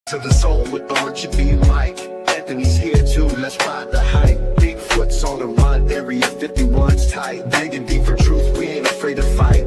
To the soul with R.G.B. Mike. Anthony's here too, let's ride the hype. Bigfoot's on the run, Area 51's tight. Digging deep for truth, we ain't afraid to fight.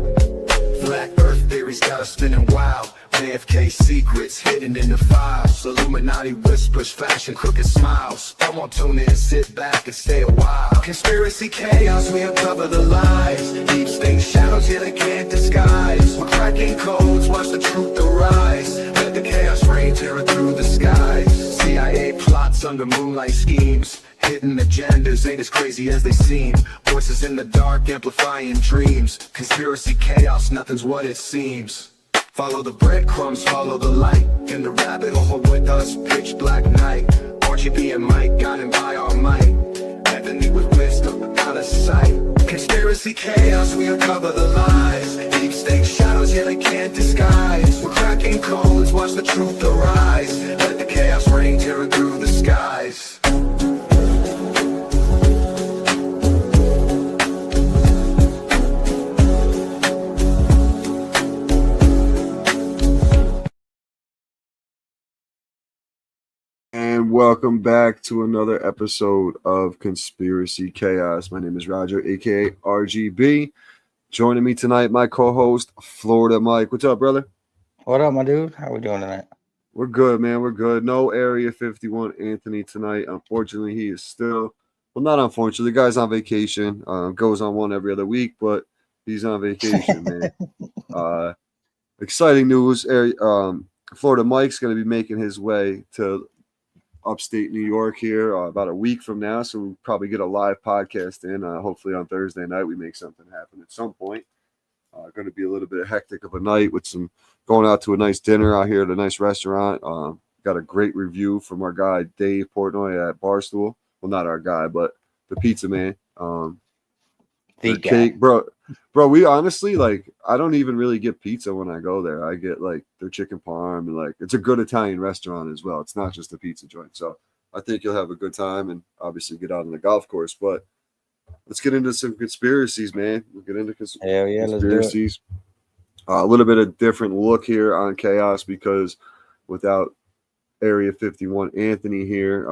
Flat Earth theories got us spinning wild. JFK secrets hidden in the files. Illuminati whispers, flashing crooked smiles. I won't tune in, sit back and stay a while. Conspiracy chaos, we uncover the lies. Deep state shadows, yeah they can't disguise. We're cracking codes, watch the truth arise. Let the chaos reign, tearing through the skies. CIA plots under moonlight schemes. Hidden agendas ain't as crazy as they seem. Voices in the dark amplifying dreams. Conspiracy chaos, nothing's what it seems. Follow the breadcrumbs, follow the light. In the rabbit hole with us, pitch black night. RGB and Mike, guided by our might. Anthony with wisdom, out of sight. Conspiracy chaos, we uncover the lies. Deep state shadows, yeah they can't disguise. We're cracking codes, watch the truth arise. Let the chaos reign, tearing through the skies. And welcome back to another episode of Conspiracy Chaos. My name is Roger, aka RGB. Joining me tonight, my co-host, Florida Mike. What's up, brother? What up, my dude? How we doing tonight? We're good, man. We're good. No Area 51 Anthony tonight. Unfortunately, he is still, well, not unfortunately, the guy's on vacation. Goes on one every other week, but he's on vacation, man. Exciting news. Florida Mike's going to be making his way to upstate New York here about a week from now, so we'll probably get a live podcast in. Hopefully on Thursday night we make something happen at some point. Going to be a little bit hectic of a night with some going out to a nice dinner out here at a nice restaurant. Got a great review from our guy Dave Portnoy at Barstool. Well, not our guy, but the pizza man. The cake, bro. We honestly, like, I don't even really get pizza when I go there. I get like their chicken parm, and like it's a good Italian restaurant as well. It's not just a pizza joint. So I think you'll have a good time and obviously get out on the golf course. But let's get into some conspiracies, man. We'll get into conspiracies. A little bit of different look here on chaos because without Area 51 Anthony here,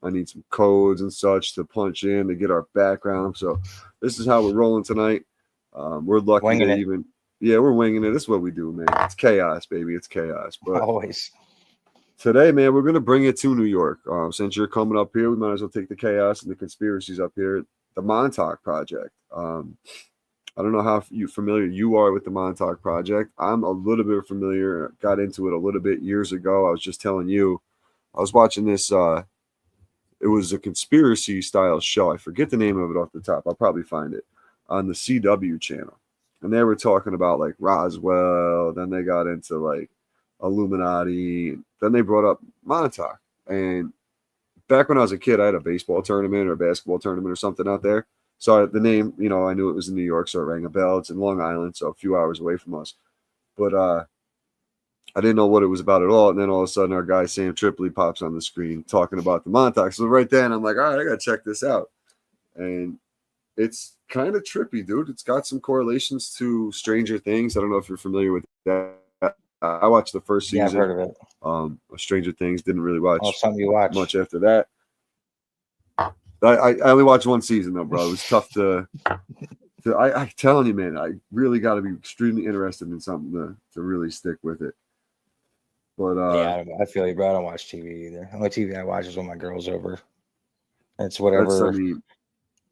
I need some codes and such to punch in to get our background. So this is how we're rolling tonight. We're lucky winging to it. even, yeah, we're winging it. This is what we do, man. It's chaos, baby. It's chaos. But Always. today, man, we're going to bring it to New York. Since you're coming up here, we might as well take the chaos and the conspiracies up here. The Montauk Project. I don't know how familiar you are with the Montauk Project. I'm a little bit familiar. Got into it a little bit years ago. I was just telling you, I was watching this. It was a conspiracy style show. I forget the name of it off the top. I'll probably find it on the CW channel. And they were talking about like Roswell. Then they got into like Illuminati. Then they brought up Montauk. And back when I was a kid, I had a baseball tournament or a basketball tournament or something out there. So the name, you know, I knew it was in New York, so it rang a bell. It's in Long Island, so a few hours away from us. But I didn't know what it was about at all. And then all of a sudden, our guy Sam Tripoli pops on the screen talking about the Montauk. So right then, I'm like, all right, I got to check this out. And it's kind of trippy, dude. It's got some correlations to Stranger Things. I don't know if you're familiar with that. I watched the first season. Yeah, I've heard of it. Of Stranger Things. Didn't really watch something you watch much after that. I only watched one season though, bro. It was tough to I'm telling you, man, I really got to be extremely interested in something to really stick with it. But yeah, I feel you, bro. I don't watch TV either. The only TV I watch is when my girl's over. It's whatever.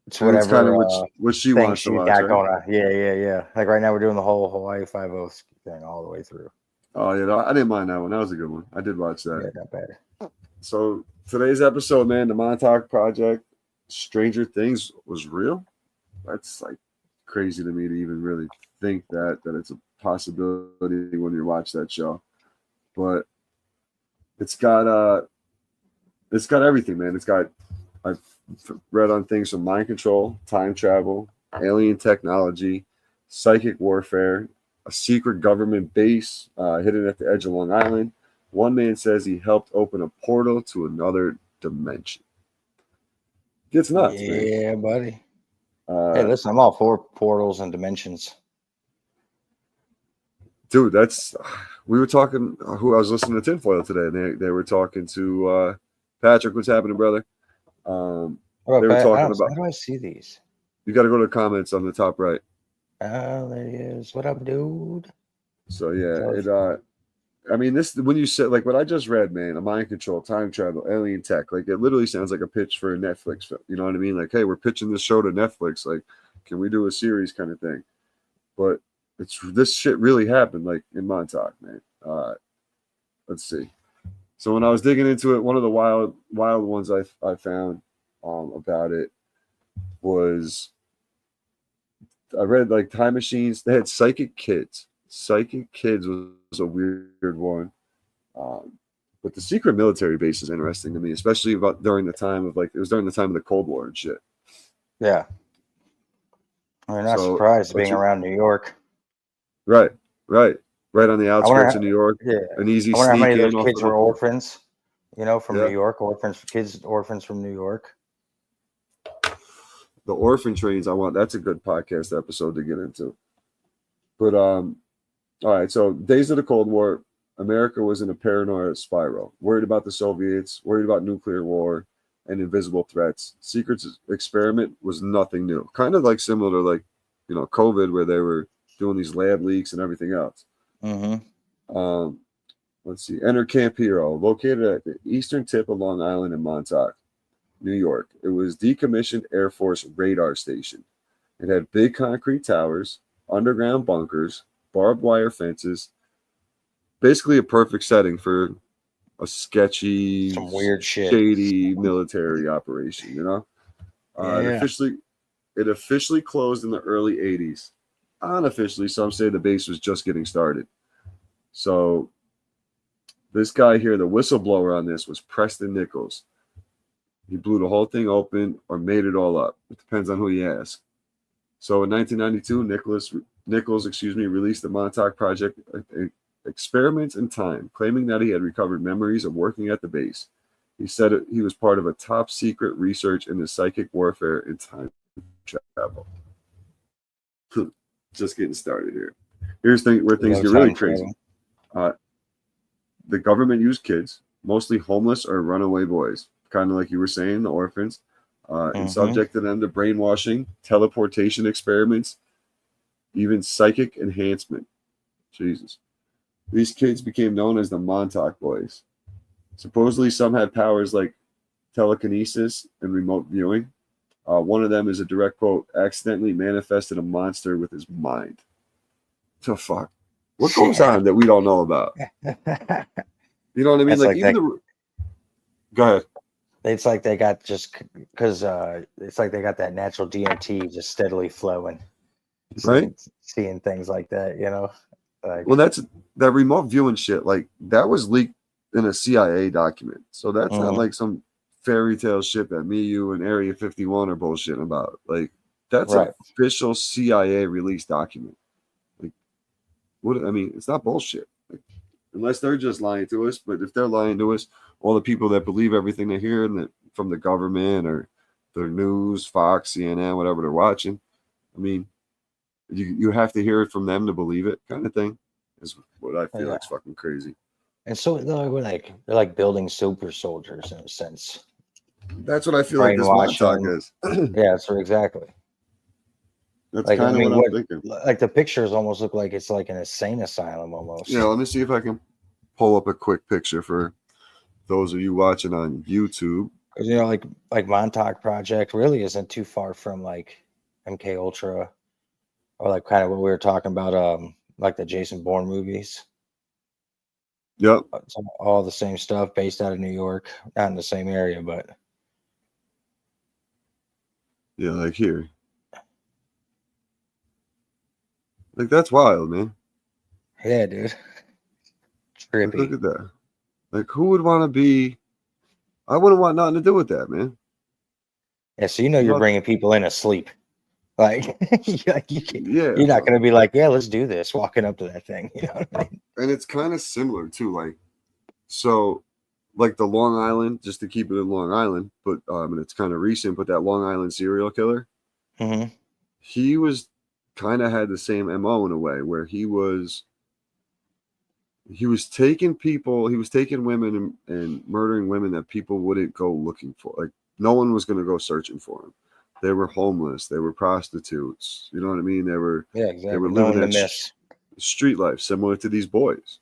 It's whatever. Kind of what she wants to watch. Right? Yeah. Like right now, we're doing the whole Hawaii 5-0 thing all the way through. Oh yeah, no, I didn't mind that one. That was a good one. I did watch that. Yeah, not bad. So today's episode, man, the Montauk Project, Stranger Things was real. That's like crazy to me to even really think that it's a possibility when you watch that show. But it's got everything, man. I've read on things from mind control, time travel, alien technology, psychic warfare, a secret government base hidden at the edge of Long Island. One man says he helped open a portal to another dimension. Gets nuts, man. Yeah, buddy. Hey, listen, I'm all for portals and dimensions. dude, that's we were talking. Who I was listening to Tinfoil today, and they were talking to Patrick. What's happening, brother? They were talking about. How do I see these? You got to go to the comments on the top right. Oh, there he is. What up, dude? So yeah, I mean, this when you said like what I just read, man, a mind control, time travel, alien tech, like it literally sounds like a pitch for a Netflix film. You know what I mean? Like, hey, we're pitching this show to Netflix. Like, can we do a series kind of thing? But this shit really happened, like in Montauk, man. Let's see. So when I was digging into it, one of the wild ones I found about it was I read like time machines. They had psychic kids. Psychic kids was a weird one. But the secret military base is interesting to me, especially about during the time of it was during the time of the Cold War and shit. Yeah. I'm not surprised being around New York. Right on the outskirts of New York. Yeah. An easy I wonder how sneak many in. of those kids were orphans, from Yeah. New York, orphans from New York. The orphan trains that's a good podcast episode to get into. But all right, so days of the Cold War, America was in a paranoia spiral, worried about the Soviets, worried about nuclear war and invisible threats. Secret experiment was nothing new. Kind of like similar to COVID, where they were doing these lab leaks and everything else. Mm-hmm. Let's see. Enter Camp Hero, located at the eastern tip of Long Island in Montauk, New York. It was decommissioned Air Force radar station. It had big concrete towers, underground bunkers, barbed wire fences. Basically a perfect setting for a sketchy, some weird shit, shady military operation, It officially closed in the early 80s. Unofficially, some say the base was just getting started. So this guy here, the whistleblower on this was Preston Nichols. He blew the whole thing open or made it all up. It depends on who you ask. So in 1992, Nichols released the Montauk Project Experiments in Time, claiming that he had recovered memories of working at the base. He said he was part of a top secret research into psychic warfare and time travel. Just getting started here. Here's where things get really crazy. The government used kids, mostly homeless or runaway boys, kind of like you were saying, the orphans, and subjected them to brainwashing, teleportation experiments, even psychic enhancement. Jesus. These kids became known as the Montauk Boys. Supposedly, some had powers like telekinesis and remote viewing. One of them is a direct quote, accidentally manifested a monster with his mind. The fuck? What goes on that we don't know about? You know what I mean? Go ahead. It's like they got because it's like they got that natural DMT just steadily flowing. Right? Seeing things like that, Well, that's that remote viewing shit. Like that was leaked in a CIA document. So that's not like some fairy tale shit that me, you, and Area 51 are bullshitting about. Like that's an official CIA release document. Like, what? I mean, it's not bullshit. Like, unless they're just lying to us. But if they're lying to us, all the people that believe everything they hear from the government or their news, Fox, CNN, whatever they're watching, I mean, you have to hear it from them to believe it, kind of thing. Is what I feel like is fucking crazy. And so they're like building super soldiers in a sense. That's what I feel like this Montauk is. Yeah, so exactly. That's kind of what I'm thinking. Like the pictures almost look like it's like an insane asylum almost. Yeah, let me see if I can pull up a quick picture for those of you watching on YouTube. Because like Montauk Project really isn't too far from like MK Ultra, or like kind of what we were talking about, like the Jason Bourne movies. Yep. It's all the same stuff based out of New York, not in the same area, but yeah, like here. Like that's wild, man. Yeah, dude. Trippy. Like, look at that. Like who would want to be? I wouldn't want nothing to do with that, man. Yeah, so you're bringing people in asleep. Like, you're not going to be like, yeah, let's do this, walking up to that thing. You know what I mean? And it's kind of similar too. Like, so, like the Long Island, just to keep it in Long Island, but and it's kind of recent. But that Long Island serial killer, he was kind of had the same MO in a way, where he was he was taking people, he was taking women and murdering women that people wouldn't go looking for. Like no one was going to go searching for them. They were homeless. They were prostitutes. You know what I mean? They were exactly. No living one to that miss. street life, similar to these boys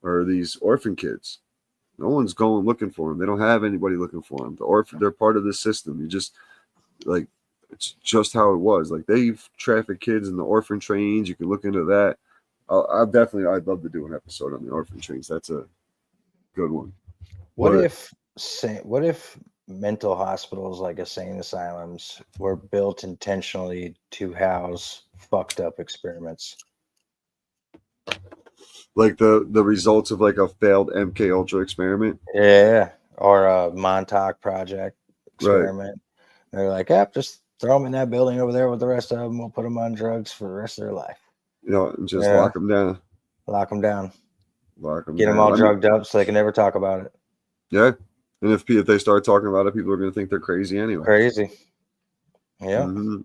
or these orphan kids. No one's going looking for them. They don't have anybody looking for them. They're part of the system. You just like it's just how it was. Like they've trafficked kids in the orphan trains. You can look into that. I'd love to do an episode on the orphan trains. That's a good one. What But if mental hospitals like insane asylums were built intentionally to house fucked up experiments? like the results of like a failed MK Ultra experiment, Yeah, or a Montauk project right? experiment. They're like, yeah, just throw them in that building over there with the rest of them. We'll put them on drugs for the rest of their life. You know, and just Yeah, lock them down. lock them down, Lock them get them down. all I mean, drugged up so they can never talk about it. yeah. And if they start talking about it, people are going to think they're crazy anyway. Crazy. Yeah. Mm-hmm.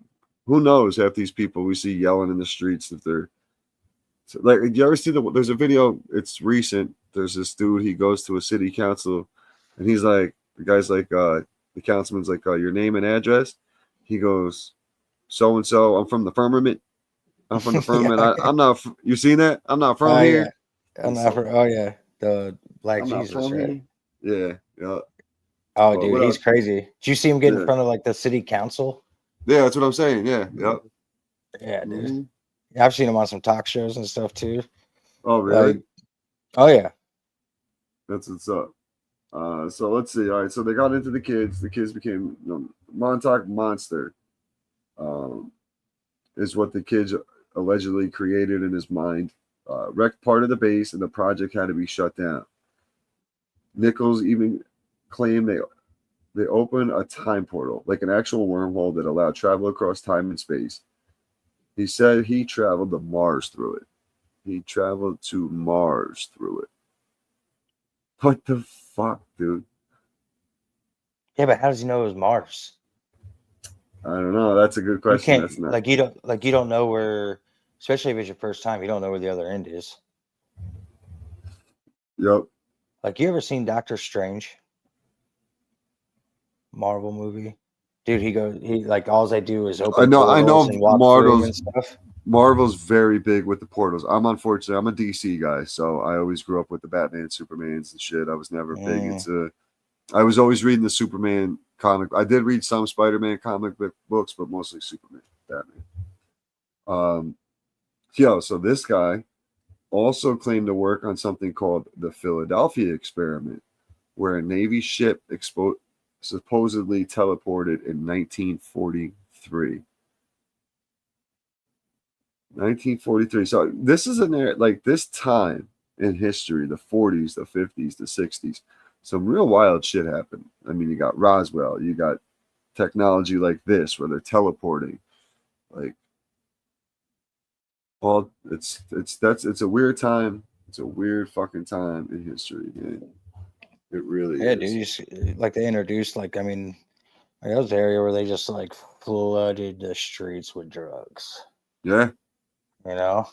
Who knows? Half these people we see yelling in the streets if they're like. You ever see there's a video? It's recent. There's this dude. He goes to a city council, and he's like, the guy's like, the councilman's like, your name and address. He goes, so and so. I'm from the firmament. I'm from the firmament. Yeah. I'm not. You seen that? I'm not from Oh here. yeah. Oh yeah. The Black I'm not Jesus, from right? here. Yeah. Oh, But dude, what he's else? crazy. Did you see him get in Yeah. front of like the city council? Yeah, that's what I'm saying. Yeah. Yep. Yeah, dude. Mm-hmm. Yeah, I've seen him on some talk shows and stuff too. Oh, really? Oh yeah. That's what's up. So let's see. All right. So they got into the kids. The kids became Montauk Monster. Is what the kids allegedly created in his mind. Wrecked part of the base, and the project had to be shut down. Nichols even claimed they opened a time portal, like an actual wormhole that allowed travel across time and space. He said he traveled to Mars through it. He traveled to Mars through it. What the fuck, dude? Yeah, but how does he know it was Mars? I don't know. That's a good question. You That's can't not. you don't know where, especially if it's your first time, you don't know where the other end is. Yep. Like, you ever seen Doctor Strange? Marvel movie? Dude, he like all they do is open I know portals and walk through them and stuff. Marvel's very big with the portals. I'm a DC guy, so I always grew up with the Batman, Supermans, and shit. I was never big into. I was always reading the Superman comic. I did read some Spider-Man comic books, but mostly Superman, Batman. So this guy also claimed to work on something called the Philadelphia experiment, where a Navy ship supposedly teleported in 1943. 1943. So this is like this time in history, the 40s, the 50s, the 60s. Some real wild shit happened. I mean, you got Roswell, you got technology like this where they're teleporting. Like all it's a weird time. It's a weird fucking time in history, man. It really Yeah, is. dude, like they introduced, like, I mean, like that was the area where they just like flooded the streets with drugs. Yeah. You know?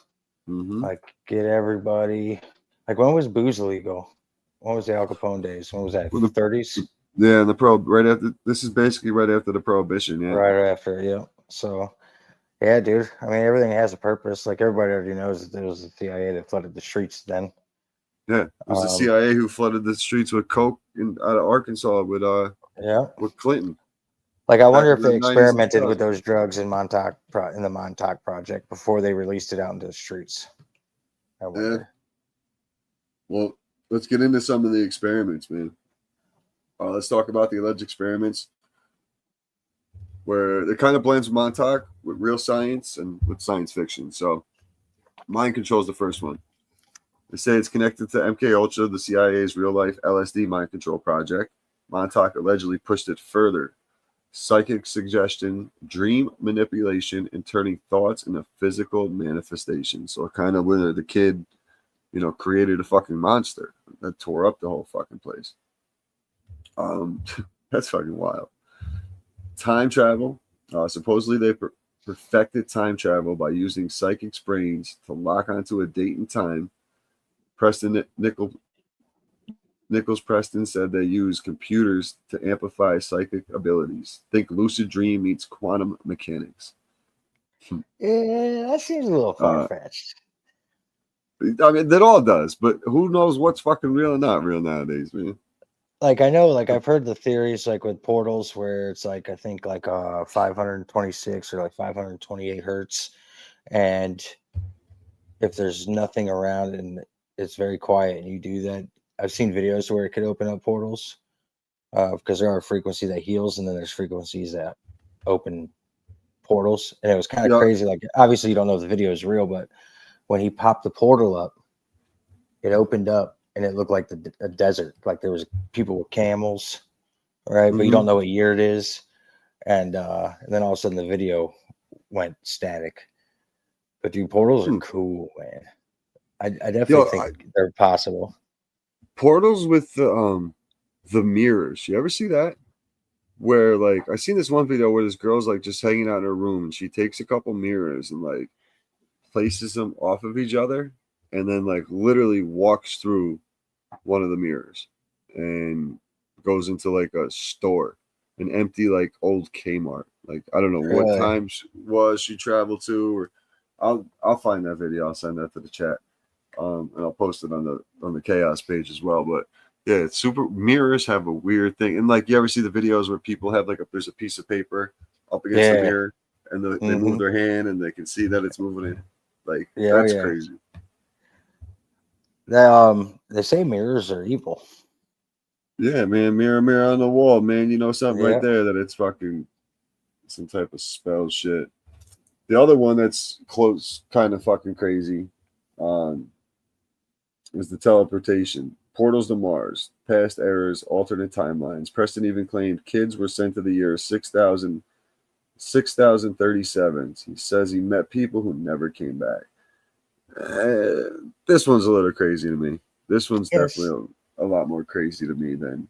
Mm-hmm. Like, get everybody. Like, when was booze illegal? When was the Al Capone days? When was that? Well, 30s? Yeah, and right after this is basically right after the prohibition, yeah. Right after, yeah. So, yeah, dude. I mean, everything has a purpose. Like, everybody already knows that there was the CIA that flooded the streets then. Yeah, it was the CIA who flooded the streets with coke out of Arkansas with Clinton. Like, I wonder if in the they 90s and experimented stuff. with those drugs in the Montauk project before they released it out into the streets. I wonder. Well, let's get into some of the experiments, man. Let's talk about the alleged experiments where it kind of blends Montauk with real science and with science fiction. So, mind control is the first one. They say it's connected to MK Ultra, the CIA's real-life LSD mind control project. Montauk allegedly pushed it further. Psychic suggestion, dream manipulation, and turning thoughts into physical manifestations. So kind of where the kid, created a fucking monster that tore up the whole fucking place. That's fucking wild. Time travel. Supposedly they perfected time travel by using psychic's brains to lock onto a date and time, Nichols Preston said they use computers to amplify psychic abilities. Think lucid dream meets quantum mechanics. Yeah, that seems a little far fetched. I mean, that all does, but who knows what's fucking real and not real nowadays, man? Like I know, like I've heard the theories, like with portals, where it's like I think like 526 or like 528 hertz, and if there's nothing around and it's very quiet, and you do that, I've seen videos where it could open up portals, because there are frequencies that heals, and then there's frequencies that open portals, and it was kind of Yeah. crazy. Like obviously you don't know if the video is real, but when he popped the portal up, it opened up and it looked like a desert. Like there was people with camels, right? But you don't know what year it is. And then all of a sudden the video went static. But dude, portals are cool, man. I definitely think they're possible. Portals with the mirrors. You ever see that? Where like I seen this one video where this girl's like just hanging out in her room and she takes a couple mirrors and like places them off of each other and then like literally walks through one of the mirrors and goes into like a store, an empty like old Kmart. Like I don't know what time she traveled to, or I'll find that video. I'll send that to the chat, and I'll post it on the Chaos page as well. But yeah, it's super. Mirrors have a weird thing, and like you ever see the videos where people have like there's a piece of paper up against the mirror, and they move their hand and they can see that it's moving in. Like that's crazy. They say mirrors are evil. Yeah, man, mirror, mirror on the wall, man. You know something right there that it's fucking some type of spell shit. The other one that's close, kind of fucking crazy, is the teleportation. Portals to Mars, past errors, alternate timelines. Preston even claimed kids were sent to the year 6037. He says he met people who never came back. This one's a little crazy to me. This one's definitely a lot more crazy to me than.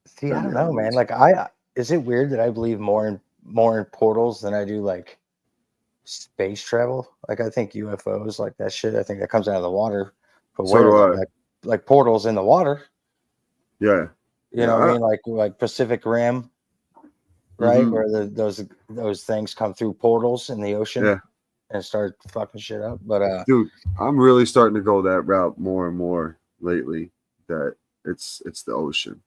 See, I don't know, man. Like, is it weird that I believe more in portals than I do like space travel? Like, I think UFOs, like that shit. I think that comes out of the water. But so do I. Like portals in the water. Yeah. You know what I mean? Like Pacific Rim, right? Where those things come through portals in the ocean and start fucking shit up. But dude, I'm really starting to go that route more and more lately. That it's the ocean.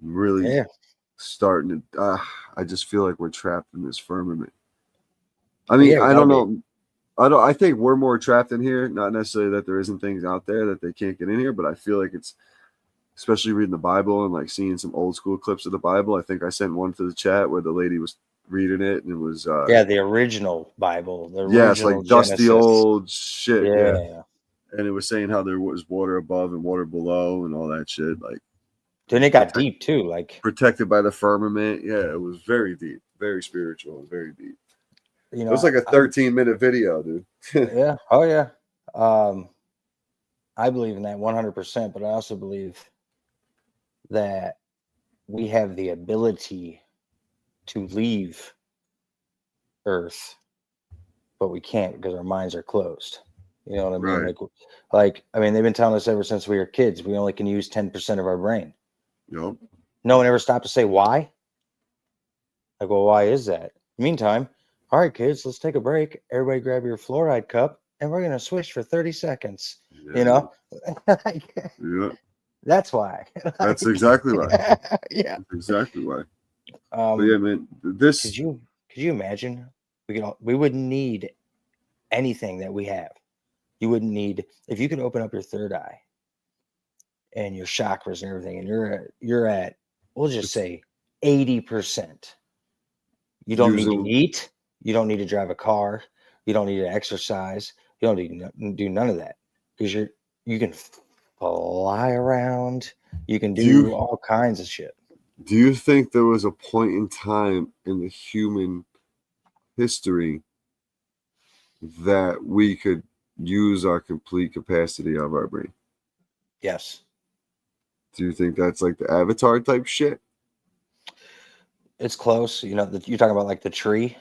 I'm really starting to. I just feel like we're trapped in this firmament. I mean, I don't know. I think we're more trapped in here. Not necessarily that there isn't things out there that they can't get in here, but I feel like it's, especially reading the Bible and like seeing some old school clips of the Bible. I think I sent one to the chat where the lady was reading it and it was the original Bible. It's like dusty Genesis. Old shit. Yeah. And it was saying how there was water above and water below and all that shit. Like, then it got deep too, like protected by the firmament. Yeah, it was very deep, very spiritual, and very deep. You know, it was like a 13-minute video, dude. Yeah. Oh yeah. I believe in that 100%, but I also believe that we have the ability to leave Earth, but we can't because our minds are closed. You know what I mean? Right. Like, I mean, they've been telling us ever since we were kids, we only can use 10% of our brain. Yep. No one ever stopped to say why. Like, well, why is that? Meantime, all right, kids, let's take a break. Everybody grab your fluoride cup, and we're going to swish for 30 seconds. Yeah. You know? Yeah. That's why. That's exactly why. Yeah. That's exactly why. But yeah, man, this. Could you imagine? We wouldn't need anything that we have. You wouldn't need, if you could open up your third eye and your chakras and everything, and you're at we'll just say 80%. You don't need to eat. You don't need to drive a car. You don't need to exercise. You don't need to do none of that because you can fly around. You can do all kinds of shit. Do you think there was a point in time in the human history that we could use our complete capacity of our brain? Yes. Do you think that's like the Avatar type shit? It's close. You know, you're talking about like the tree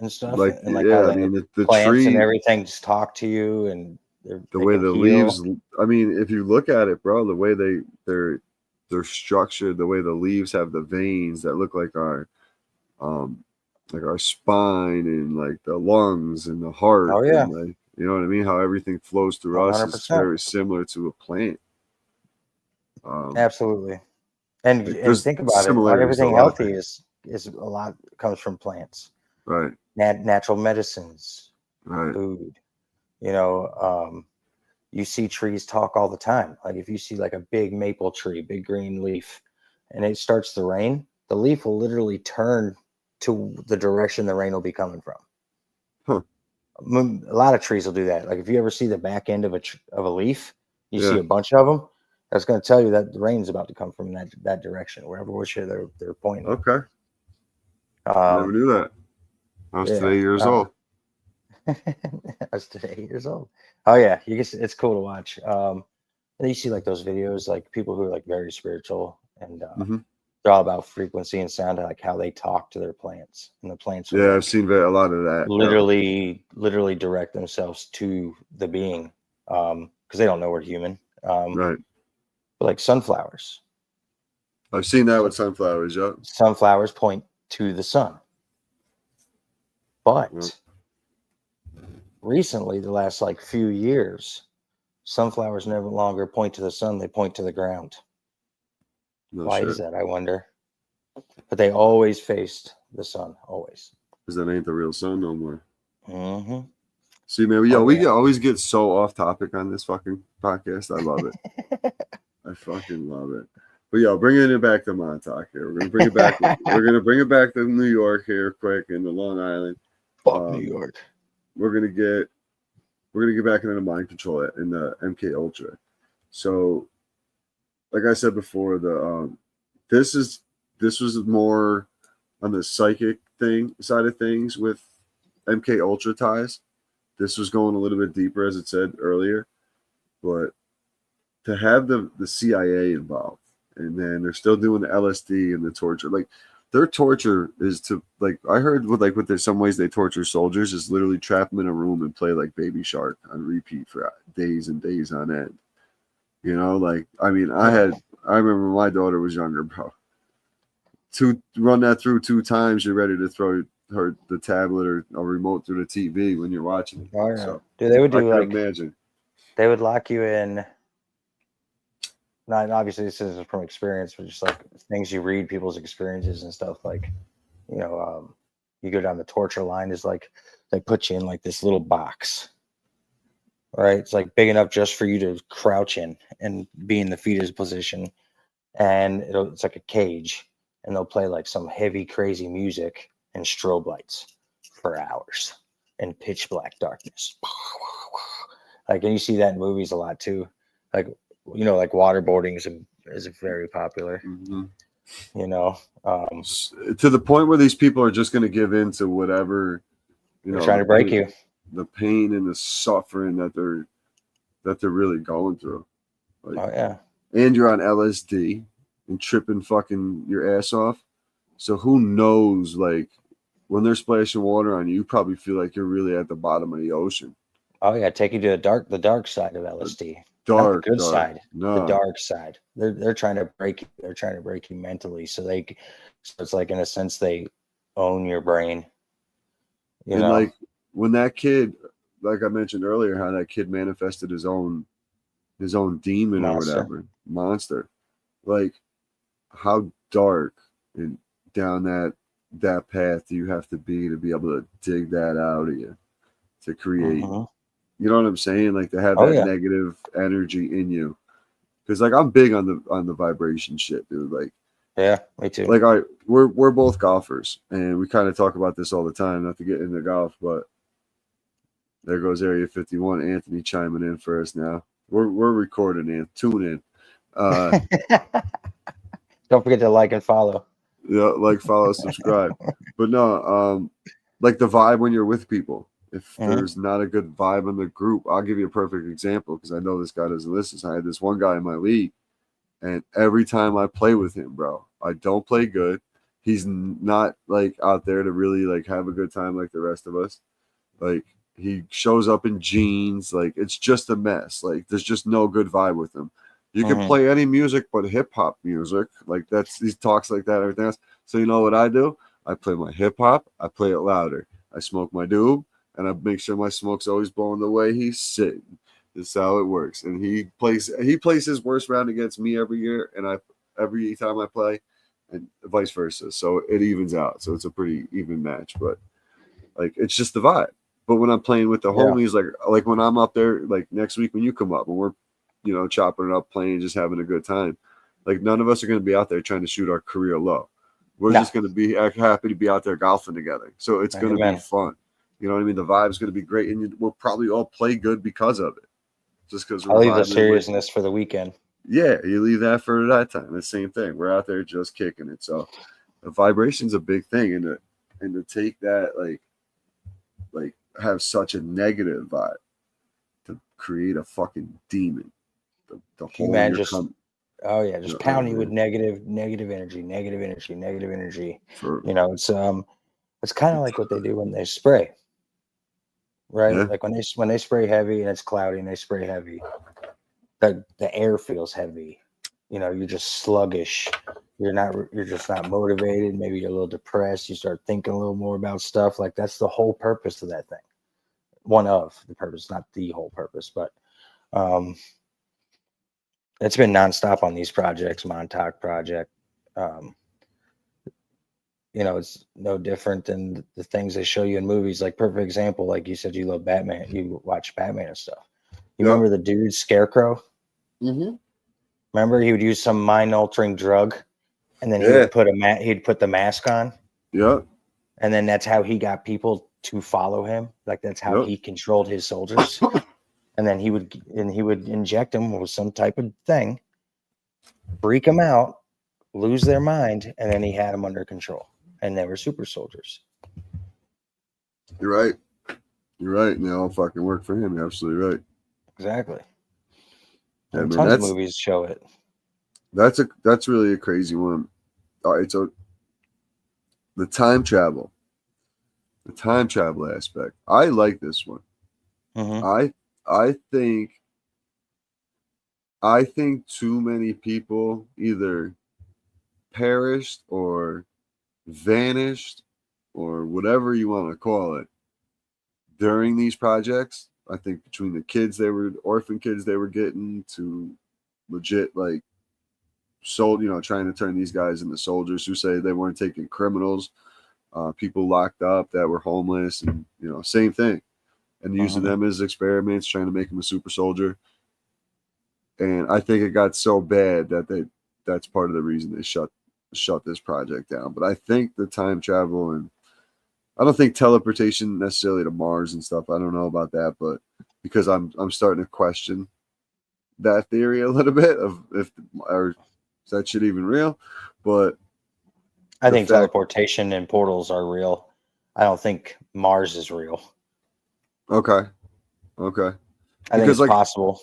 and stuff. Like, and like yeah, how I mean, the plants tree and everything just talk to you and The they way can the heal. leaves, I mean, if you look at it, bro, the way they're structured, the way the leaves have the veins that look um like our spine and like the lungs and the heart Oh yeah, and like, you know what I mean? How everything flows through us is 100%. very similar to a plant. Absolutely. And Like and there's think about it. similarities to a Everything lot of healthy things. is a lot comes from plants, Right, natural medicines, right. food. You know, you see trees talk all the time. Like if you see like a big maple tree, big green leaf, and it starts to rain, the leaf will literally turn to the direction the rain will be coming from. Huh. A lot of trees will do that. Like if you ever see the back end of a leaf, you see Yeah. a bunch of them. That's going to tell you that the rain's about to come from that direction, wherever which they're pointing. Okay. Never Um, knew that. I was yeah. today years old. I was today 8 years old. Oh yeah, it's cool to watch. And you see like those videos, like people who are like very spiritual and Hmm. they're all about frequency and sound, like how they talk to their plants, and the plants will Yeah, I've like seen a lot of that. literally direct themselves to the being, because they don't know we're human. Right. But like sunflowers, I've seen that so with sunflowers. Yep. sunflowers point to the sun, Yep. but recently, the last like few years, sunflowers no longer point to the sun; they point to the ground. No Why shit. is that? I wonder. But they always faced the sun, always. Because that ain't the real sun no more. Hmm. See, man, Oh we yeah. always get so off topic on this fucking podcast. I love it. I fucking love it. But yo, bringing it back to Montauk here. We're gonna bring it back. We're gonna bring it back to New York here, quick, and the Long Island. Fuck New York. We're gonna get back into the mind control in the MK Ultra. So, like I said before, this was more on the psychic thing side of things with MK Ultra ties. This was going a little bit deeper, as it said earlier, but to have the CIA involved, and then they're still doing the LSD and the torture. Like their torture is to like I heard with there's some ways they torture soldiers is literally trap them in a room and play like Baby Shark on repeat for days and days on end. You know, like I mean, I remember my daughter was younger, bro. Run that through 2 times, you're ready to throw the tablet or a remote through the TV when you're watching it. Oh yeah. So Dude, they would I do can like imagine. they would lock you in. Not obviously this isn't from experience, but just like things you read, people's experiences and stuff. Like, you go down the torture line is like they put you in like this little box. Right? It's like big enough just for you to crouch in and be in the fetus position. And it's like a cage. And they'll play like some heavy, crazy music and strobe lights for hours in pitch black darkness. Like, and you see that in movies a lot too. Like, like waterboarding is very popular. Mm-hmm. To the point where these people are just going to give in to whatever, they're trying to break you. The pain and the suffering that they're really going through. Like, oh yeah. And you're on LSD and tripping fucking your ass off. So who knows, like when they're splashing water on you, you probably feel like you're really at the bottom of the ocean. Oh yeah, take you to the dark side of LSD. Not the good side. No. The dark side. They're trying to break you. They're trying to break you mentally. So it's like in a sense they own your brain. Like when that kid, like I mentioned earlier, how that kid manifested his own demon or whatever monster. Like how dark and down that path do you have to be able to dig that out of you to create? You know what I'm saying? Like to have that negative energy in you. Because like I'm big on the vibration shit, dude. Like yeah, me too. Like we're both golfers, and we kind of talk about this all the time. Not to get into golf, but there goes Area 51. Anthony chiming in for us now. We're recording and tune in. Don't forget to like and follow. Yeah, like, follow, subscribe. But no, like the vibe when you're with people. If there's not a good vibe in the group, I'll give you a perfect example because I know this guy doesn't listen. So I had this one guy in my league, and every time I play with him, bro, I don't play good. He's not like out there to really like have a good time like the rest of us. Like He shows up in jeans. Like, it's just a mess. Like, there's just no good vibe with him. You can play any music but hip hop music. Like, he talks like that, everything else. So, you know what I do? I play my hip hop. I play it louder. I smoke my doob, and I make sure my smoke's always blowing the way he's sitting. That's how it works. And he plays his worst round against me every year, and every time I play, and vice versa. So it evens out. So it's a pretty even match. But like, it's just the vibe. But when I'm playing with the homies, like when I'm up there, like next week when you come up and we're, chopping it up, playing, just having a good time, like none of us are going to be out there trying to shoot our career low. We're just going to be happy to be out there golfing together. So it's going to be fun. You know what I mean? The vibe's going to be great, and we'll probably all play good because of it. Just because I'll leave the seriousness for the weekend. Yeah, you leave that for that time. The same thing. We're out there just kicking it. So the vibration's a big thing, and to take that like have such a negative vibe to create a fucking demon. The whole man just just pounding with negative energy. It's kind of like what they do when they spray, right? Yeah. Like when they spray heavy and it's cloudy and they spray heavy, the air feels heavy. You're just sluggish. You're just not motivated. Maybe you're a little depressed. You start thinking a little more about stuff. Like, that's the whole purpose of that thing. One of the purpose, not the whole purpose, but it's been nonstop on these projects. Montauk project, it's no different than the things they show you in movies. Like, perfect example, like you said, you love Batman. You watch Batman and stuff. You remember the dude Scarecrow? Mm-hmm. Remember, he would use some mind-altering drug, and then he would he'd put the mask on. Yeah. And then that's how he got people to follow him. Like, that's how he controlled his soldiers. And then he would inject them with some type of thing, freak them out, lose their mind, and then he had them under control. And they were super soldiers. You're right. And they all fucking work for him. You're absolutely right. Exactly. Yeah, and tons of movies show it. That's really a crazy one. All right, so the time travel aspect. I like this one. Mm-hmm. I think too many people either perished or vanished or whatever you want to call it during these projects. I think between the kids, they were orphan kids they were getting to legit like trying to turn these guys into soldiers who say they weren't taking criminals, people locked up that were homeless, and same thing, and using them as experiments, trying to make them a super soldier. And I think it got so bad that that's part of the reason they shut this project down. But I think the time travel, and I don't think teleportation necessarily to Mars and stuff. I don't know about that, but because I'm starting to question that theory a little bit of is that shit even real? But I think teleportation and portals are real. I don't think Mars is real. Okay. I think it's possible.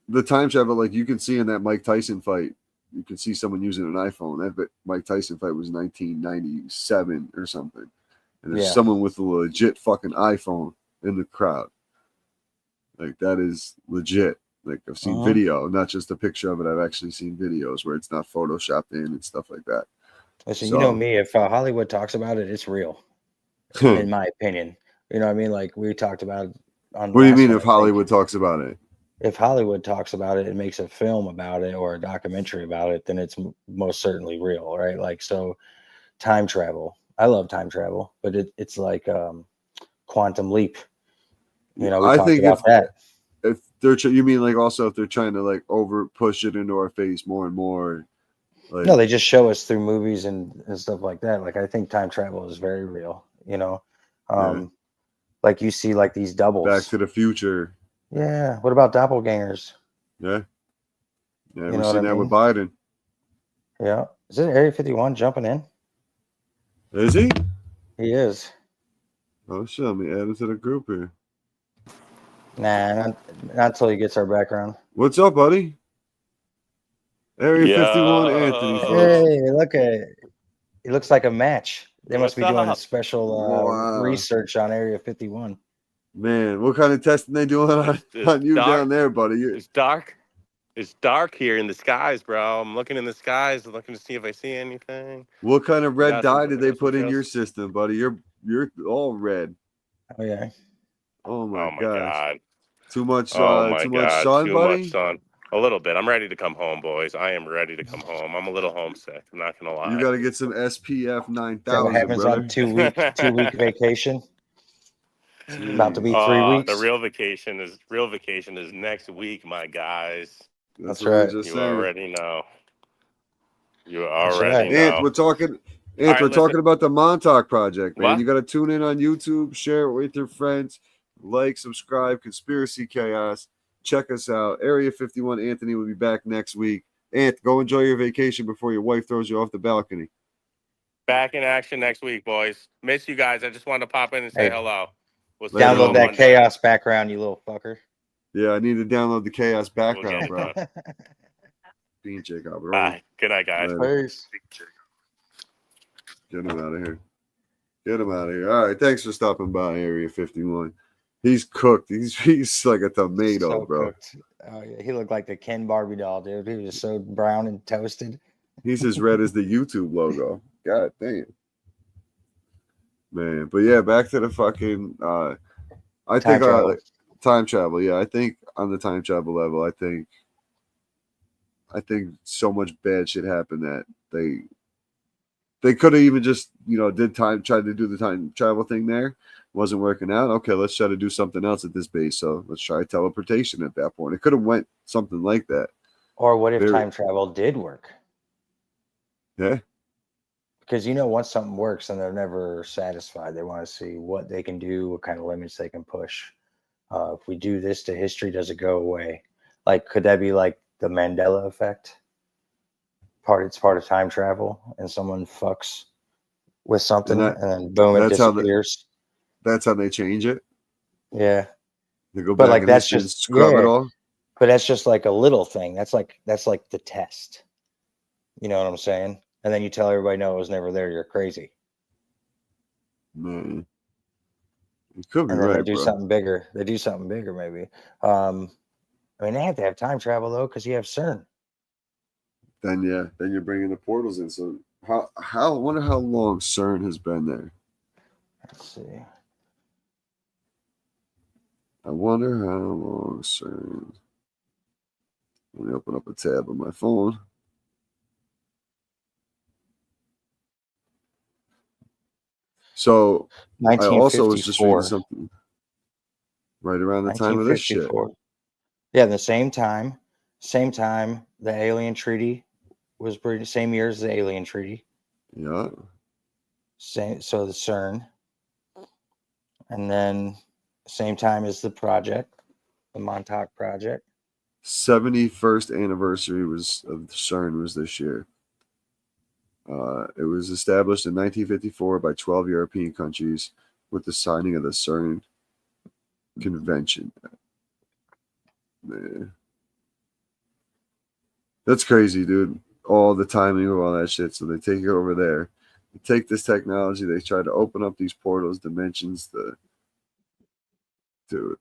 The time travel, like you can see in that Mike Tyson fight, you can see someone using an iPhone. That Mike Tyson fight was 1997 or something. And there's someone with a legit fucking iPhone in the crowd. Like, that is legit. Like, I've seen video, not just a picture of it. I've actually seen videos where it's not photoshopped in and stuff like that. Listen, you know me, if Hollywood talks about it, it's real, in my opinion. You know what I mean? Like, we talked about it on. What do you mean if Hollywood talks about it? If Hollywood talks about it and makes a film about it or a documentary about it, then it's most certainly real, right? Like, so time travel. I love time travel, but it's like quantum leap. We talked about that. If they're, you mean like also if they're trying to like over push it into our face more and more? Like, no, they just show us through movies and stuff like that. Like, I think time travel is very real. Like you see like these doubles. Back to the Future. Yeah. What about doppelgangers? Yeah. Yeah, we've seen that with Biden. Yeah. Is it Area 51 jumping in? Is he? He is. Oh shit, let me add him to the group here. Nah, not until he gets our background. What's up, buddy? Area 51 Anthony, folks. Hey, look at it. It looks like a match. They must be doing a special research on Area 51. Man, what kind of testing they doing on you dark. down there, buddy? It's dark. It's dark here in the skies, bro. I'm looking in the skies, looking to see if I see anything. What kind of We red got some, dye did we they got some put in your trails. system, buddy? You're all red. Oh yeah. Oh my Oh my gosh. god. Too much Oh my god. sun, Too much buddy? sun. A little bit. I'm ready to come home, boys. I am ready to come home. I'm a little homesick. I'm not gonna You lie. got to get some SPF Is that what 9000, happens on brother. 2 week vacation? About to be Jeez. 3 weeks. The real vacation is next week, my guys. That's That's what we were right. just You saying. already know. You That's already right. Ant, know. we're talking All Ant, right, we're listen. talking about the Montauk project, man. What? You got to tune in on YouTube, share it with your friends, like, subscribe, Conspiracy Chaos. Check us out. Area 51 Anthony will be back next week. Ant, go enjoy your vacation before your wife throws you off the balcony. Back in action next week, boys. Miss you guys. I just wanted to pop in and say Hey, hello. We'll see Later, you download on homie. that Monday. chaos background, you little fucker. Yeah, I need to download the Chaos We'll get background, it bro. done. Bean Jacob, All bro. right. Good night, guys. Later. Peace. Get him out of here. Get him out of here. All right, thanks for stopping by Area 51. He's cooked. He's like a tomato, So bro. cooked. Oh yeah, he looked like the Ken Barbie doll, dude. He was so brown and toasted. He's as red as the YouTube logo. God damn. Man, but yeah, back to the fucking I think Time travel. time travel. Yeah, I think on the time travel level, I think so much bad shit happened that they could have even just, tried to do the time travel thing there. Wasn't working out. Okay, let's try to do something else at this base. So let's try teleportation at that point. It could have went something like that. Or what if Very- time travel did work? Yeah. Because once something works, then they're never satisfied. They want to see what they can do, what kind of limits they can push. If we do this to history, does it go away? Like, could that be like the Mandela effect? It's part of time travel, and someone fucks with something, and then boom, it disappears. That's how they change it. Yeah, They go but back like and that's just just scrub it all. But that's just like a little thing. That's like the test. You know what I'm saying? And then you tell everybody, no, it was never there. You're crazy. Man, you could be And then right, they do bro. something bigger. They do something bigger, maybe. I mean, they have to have time travel though, because you have CERN. Then you're bringing the portals in. So how I wonder how long CERN has been there. Let's see. I wonder how long CERN. Let me open up a tab on my phone. So I also was just reading 1954. something right around the time of this shit. 1954. Yeah, the same time the Alien Treaty was pretty same year as the Alien Treaty. Yeah. So the CERN, and then same time as the project, the Montauk project. 71st anniversary of CERN was this year. It was established in 1954 by 12 European countries with the signing of the CERN Convention. Man. That's crazy, dude. All the timing of all that shit. So they take it over there. They take this technology. They try to open up these portals, dimensions. Dude.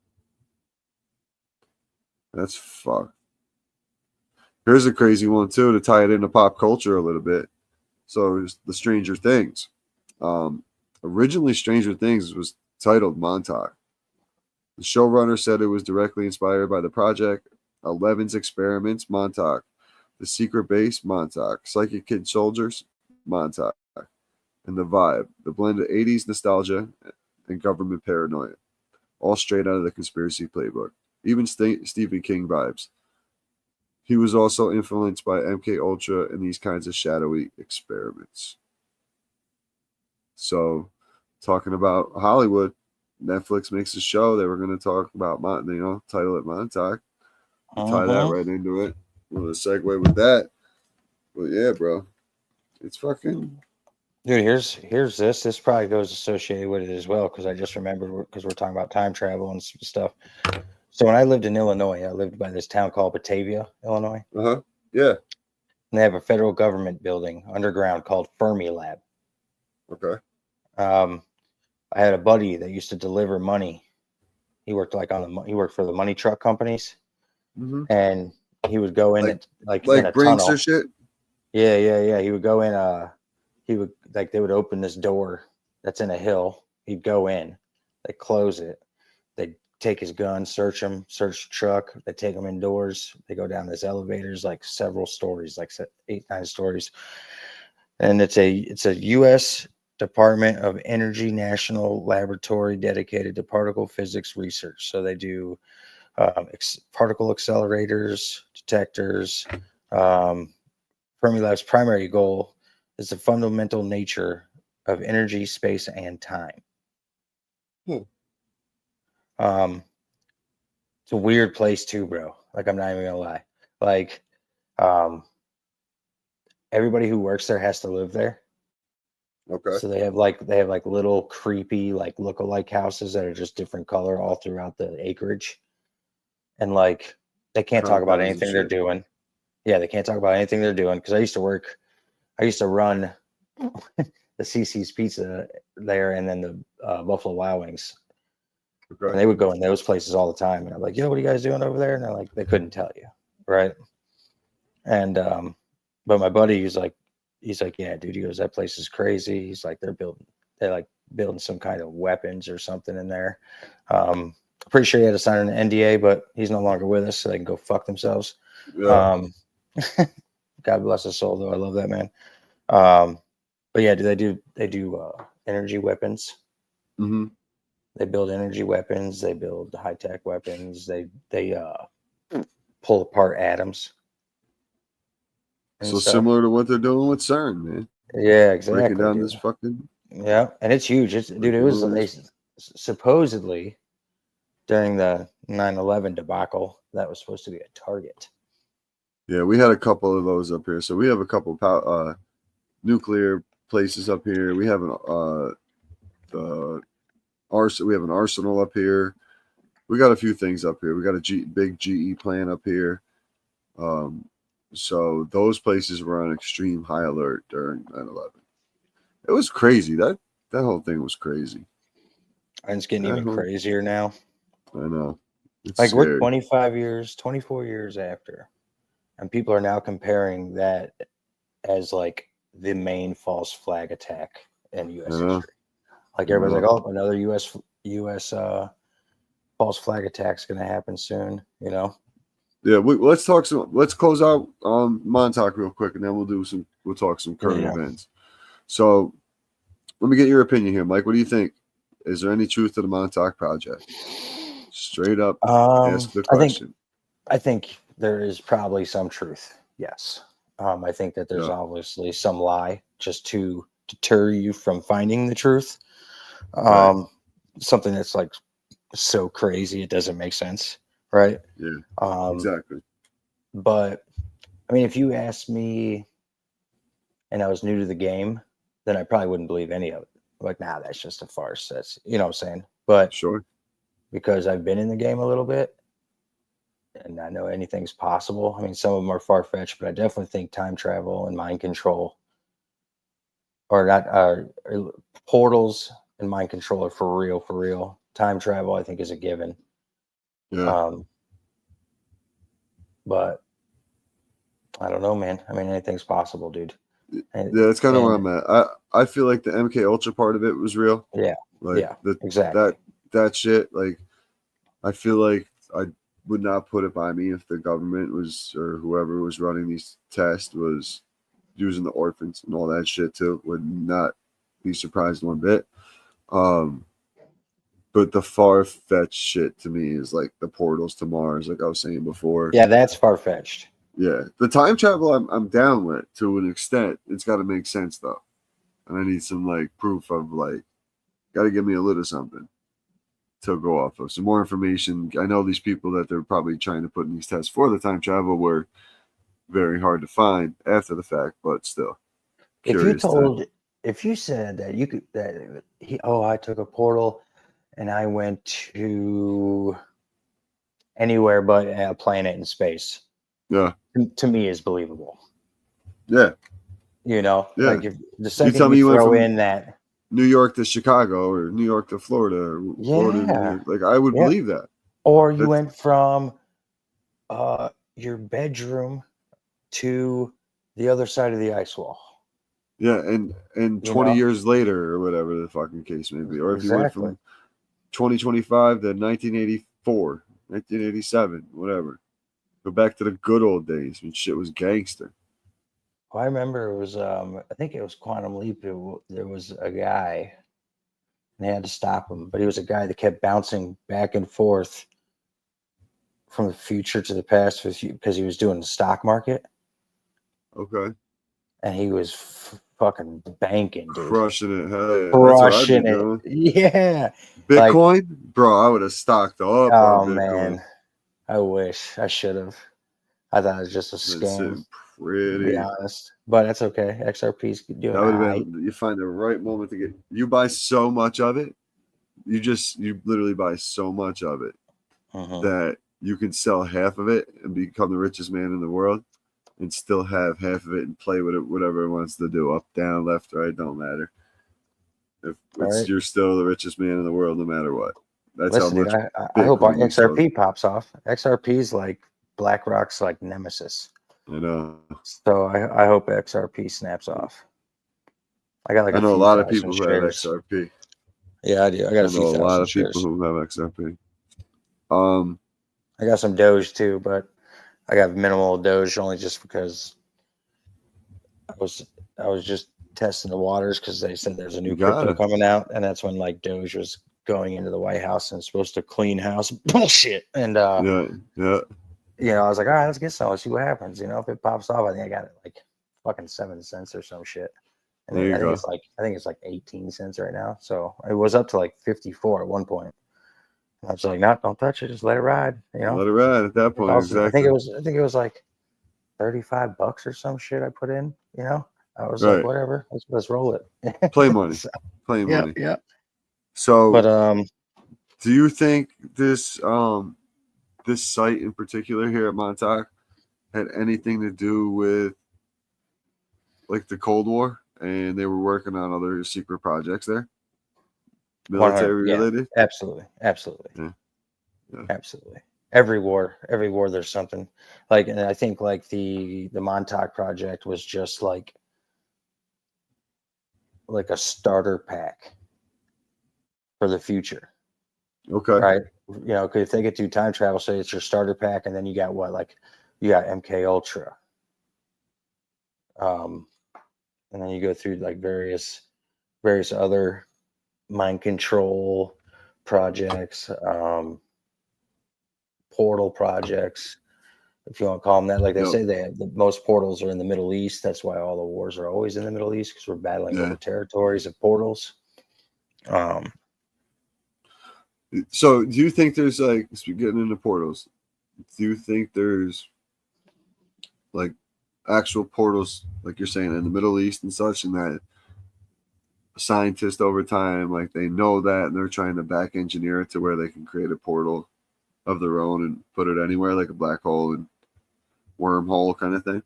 That's fucked. Here's a crazy one, too, to tie it into pop culture a little bit. So it's the Stranger Things. Originally, Stranger Things was titled Montauk. The showrunner said it was directly inspired by the project, 11's experiments, Montauk, the secret base, Montauk, psychic kid soldiers, Montauk, and the vibe, the blend of 80s nostalgia and government paranoia, all straight out of the conspiracy playbook, even Stephen King vibes. He was also influenced by MK Ultra and these kinds of shadowy experiments. So, talking about Hollywood, Netflix makes a show that we're going to talk about, title it Montauk. Tie that right into it. We're going to segue with that. But yeah, bro, it's fucking. Dude, here's this. This probably goes associated with it as well, because I just remember, because we're talking about time travel and stuff. So when I lived in Illinois, I lived by this town called Batavia, Illinois. Yeah. And they have a federal government building underground called Fermilab. Okay. I had a buddy that used to deliver money He worked like he worked for the money truck companies, Hmm. and he would go in like in a Brinks tunnel. or shit. Yeah. He would go in. He would like they would open this door that's in a hill. He'd go in. They close it. They take his gun, search the truck. They take him indoors. They go down this elevators, like several stories, like 8, 9 stories. And it's a U.S. Department of Energy National Laboratory dedicated to particle physics research. So they do particle accelerators, detectors. Fermilab's primary goal is the fundamental nature of energy, space, and time. Hmm. It's a weird place too, bro. Like, I'm not even gonna lie. Like, everybody who works there has to live there. Okay. So they have like little creepy like look-alike houses that are just different color all throughout the acreage, and like they can't talk about Compounds and anything they're shit. doing. Yeah, they can't talk about anything they're doing because I used to run the CC's Pizza there, and then the Buffalo Wild Wings, and Okay. they would go in those places all the time. And I'm like, yo, what are you guys doing over there? And they're like, they couldn't tell you, right? And but my buddy, he's like, yeah, dude. He goes, that place is crazy. He's like, they're building some kind of weapons or something in there. Pretty sure he had to sign an NDA, but he's no longer with us, so they can go fuck themselves. Yeah. God bless his soul, though. I love that man. But yeah, they do energy weapons. Hmm. They build energy weapons. They build high tech weapons. They pull apart atoms. And So stuff. similar to what they're doing with CERN, man. Yeah, Breaking exactly, down dude. this fucking. Yeah, and it's huge. Dude, it was they supposedly during the 9/11 debacle that was supposed to be a target. Yeah, we had a couple of those up here. So we have a couple of nuclear places up here. We have the we have an arsenal up here. We got a few things up here. We got a big GE plant up here. So those places were on extreme high alert during 9/11. It was crazy. That whole thing was crazy. And it's getting even crazier now. I know. It's like scary. We're 24 years after, and people are now comparing that as like the main false flag attack in U.S. history. Like everybody's like, oh, another U.S. False flag attack's going to happen soon. You know. Yeah, let's close out Montauk real quick, and then we'll talk some current events. So let me get your opinion here, Mike. What do you think? Is there any truth to the Montauk project? Straight up ask the question. I think there is probably some truth. Yes. I think that there's obviously some lie just to deter you from finding the truth. Something that's like so crazy it doesn't make sense, right? Yeah, exactly. But I mean, if you asked me and I was new to the game, then I probably wouldn't believe any of it. Like, nah, that's just a farce. That's, you know what I'm saying? But sure, because I've been in the game a little bit and I know anything's possible. I mean, some of them are far-fetched, but I definitely think time travel and mind control or not portals and mind control are for real. Time travel, I think, is a given. Yeah. But I don't know, man. I mean, anything's possible, dude. Yeah, that's kind of where I'm at. I feel like the MK Ultra part of it was real. Yeah. Like exactly. That shit. Like, I feel like I would not put it by me if the government was or whoever was running these tests was using the orphans and all that shit too. Would not be surprised one bit. But the far-fetched shit to me is like the portals to Mars, like I was saying before. Yeah, that's far-fetched. Yeah, the time travel I'm down with to an extent. It's got to make sense though, and I need some like proof of like, got to give me a little something to go off of, some more information. I know these people that they're probably trying to put in these tests for the time travel were very hard to find after the fact, but still. If you said that I took a portal and I went to anywhere but a planet in space. Yeah. To me is believable. Yeah. You know, yeah. like if the second you throw in that New York to Chicago or New York to Florida or Florida to New Yeah. York. Like I would Yeah. believe that. Or you That's, went from your bedroom to the other side of the ice wall. yeah, and You 20 know? years later or whatever the fucking case may be. Or if you went Exactly. from 2025 to 1984, 1987, whatever. Go back to the good old days when shit was gangster. I remember it was I think it was Quantum Leap. There was a guy and they had to stop him, but he was a guy that kept bouncing back and forth from the future to the past because he was doing the stock market Okay. and he was fucking banking, dude. Crushing it. Hell yeah. That's what I'd be Crushing it. doing. Yeah. Like, Bitcoin? Bro, I would have stocked up on oh Bitcoin. man, I wish I should have. I thought it was just a Been scam, sitting to be pretty. honest. But that's okay. XRP's doing That would have alright. been, you find the right moment to get, you buy so much of it. You literally buy so much of it Mhm. that you can sell half of it and become the richest man in the world and still have half of it and play with it, whatever it wants to do, up, down, left, right, don't matter. If it's, Right. you're still the richest man in the world no matter what. That's Listen, how dude, much I hope our Bitcoin you sold. XRP pops off. XRP's like BlackRock's like nemesis. I know. So I hope XRP snaps off. I got like I a know a few lot of thousand people who have shares. XRP. Yeah, I do. I got I a few know a lot thousand of people shares. who have XRP. I got some Doge too, but I got minimal Doge only just because I was just testing the waters because they said there's a new You crypto gotta. coming out, and that's when like Doge was going into the White House and supposed to clean house. Bullshit. And Yeah. I was like, all right, let's get some. Let's see what happens. If it pops off, I think I got it like fucking 7 cents or some shit. And There you I think go. it's like 18 cents right now. So it was up to like 54 at one point. I was like, no, don't touch it. Just let it ride. Let it ride at that point. Also, I think Exactly. it was like $35 or some shit I put in. I was like, Right. whatever. Let's roll it. Play money. So, Play yeah, money. yeah. So But do you think this this site in particular here at Montauk had anything to do with like the Cold War and they were working on other secret projects there? 100, Military yeah, related? absolutely. Yeah. Yeah. Absolutely. Every war there's something like, and I think like the Montauk project was just like a starter pack for the future, Okay. right? Because if they get through time travel, say it's your starter pack, and then you got you got MK Ultra, and then you go through like various other mind control projects, portal projects, if you want to call them that. Like they Yep. say, the most portals are in the Middle East. That's why all the wars are always in the Middle East, because we're battling Yeah. over territories of portals. So do you think there's like, as we're getting into portals, do you think there's like actual portals, like you're saying, in the Middle East and such, and that scientists over time, like they know that and they're trying to back engineer it to where they can create a portal of their own and put it anywhere, like a black hole and wormhole kind of thing?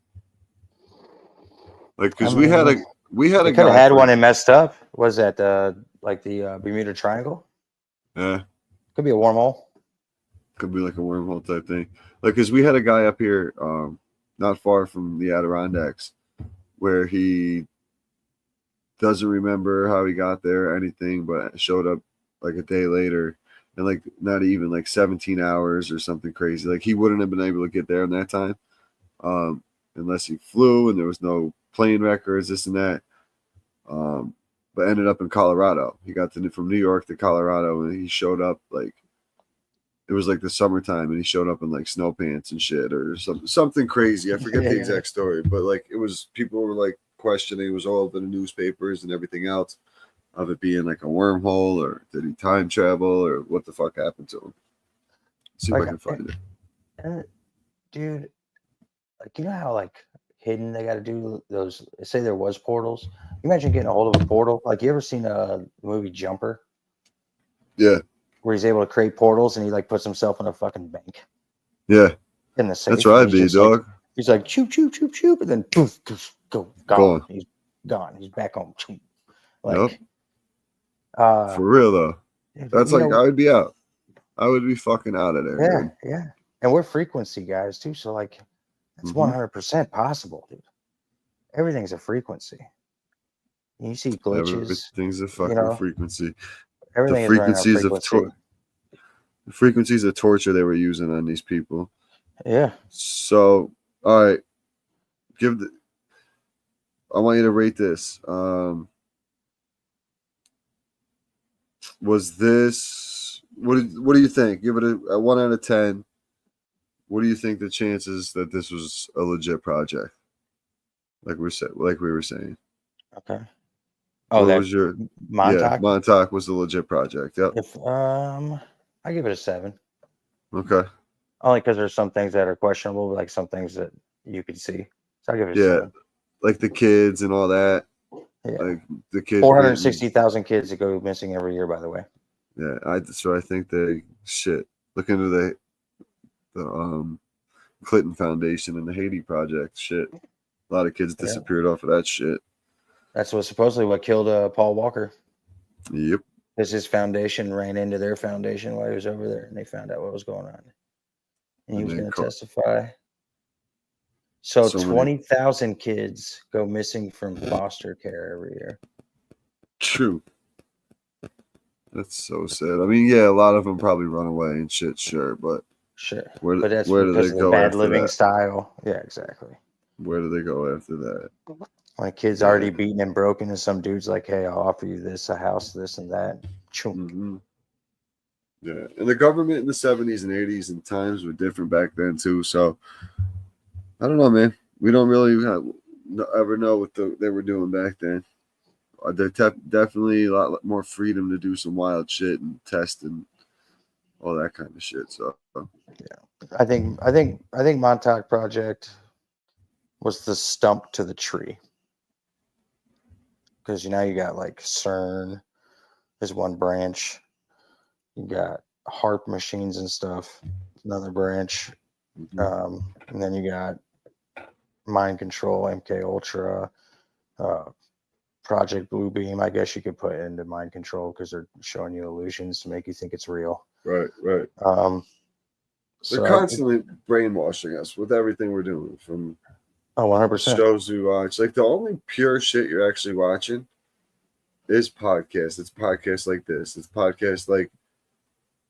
Like, because we had a They could have guy had one and messed up. Was that the Bermuda Triangle? Yeah, Could be a wormhole. could be like a wormhole type thing. Like, because we had a guy up here, not far from the Adirondacks, where he doesn't remember how he got there or anything, but showed up like a day later, and like not even like 17 hours or something crazy. Like he wouldn't have been able to get there in that time, unless he flew, and there was no plane records, this and that. But ended up in Colorado. He got from New York to Colorado, and he showed up like it was like the summertime, and he showed up in like snow pants and shit or something crazy. I forget the exact story, but like it was, people were like questioning. It was all over the newspapers and everything else of it being like a wormhole, or did he time travel, or what the fuck happened to him? Let's see if I can find it. Dude, like, you know how like hidden they got to do those? Say there was portals. You imagine getting a hold of a portal. Like, you ever seen the movie Jumper? Yeah, where he's able to create portals and he like puts himself in a fucking bank yeah, in the safe. that's what I'd He's be, just dog. he's like choop choop choop choop, and then poof, poof, gone. Gone. He's gone. He's back home. Yep. For real though. That's you like know, I would be out. I would be fucking out of there, yeah, dude. yeah. And we're frequency guys too, so like it's Mm-hmm. 100% possible, dude. Everything's a frequency. You see glitches, Everything's a you fucking know, frequency. The everything is running on frequencies of frequency. the frequencies of torture they were using on these people. Yeah. So, all right, I want you to rate this. Was this what do you think? Give it a 1 out of 10. What do you think the chances that this was a legit project? Like we were saying. Okay. Oh, What that was your Montauk? Montauk was a legit project. Yep. If I give it a 7. Okay. Only because there's some things that are questionable, like some things that you could see. So I'll give it a Yeah. 7. Like the kids and all that. Yeah. Like the kids 460,000 kids that go missing every year, by the way. Yeah, I think they look into the Clinton Foundation and the Haiti Project shit. A lot of kids disappeared off of that shit. That's supposedly what killed Paul Walker. Yep. Because his foundation ran into their foundation while he was over there, and they found out what was going on. And he was going to testify. So 20,000 kids go missing from foster care every year. True. That's so sad. I mean, yeah, a lot of them probably run away and shit, sure, but sure. Where that's do because they of go the bad after living that? style. Yeah, exactly. Where do they go after that? When a kid's already beaten and broken, and some dude's like, "Hey, I'll offer you this, a house, this, and that." Mm-hmm. Yeah, and the government in the 70s and 80s and times were different back then too. So I don't know, man. We don't really ever know what they were doing back then. There's definitely a lot more freedom to do some wild shit and test and all that kind of shit. So yeah, I think Montauk Project was the stump to the tree, because you got like CERN is one branch, you got HARP machines and stuff, another branch, and then you got mind control, MK Ultra, Project Bluebeam. I guess you could put into mind control because they're showing you illusions to make you think it's real. Right. They're constantly brainwashing us with everything we're doing, from 100%. shows we watch. Like the only pure shit you're actually watching is podcasts. It's podcasts like this. It's podcasts like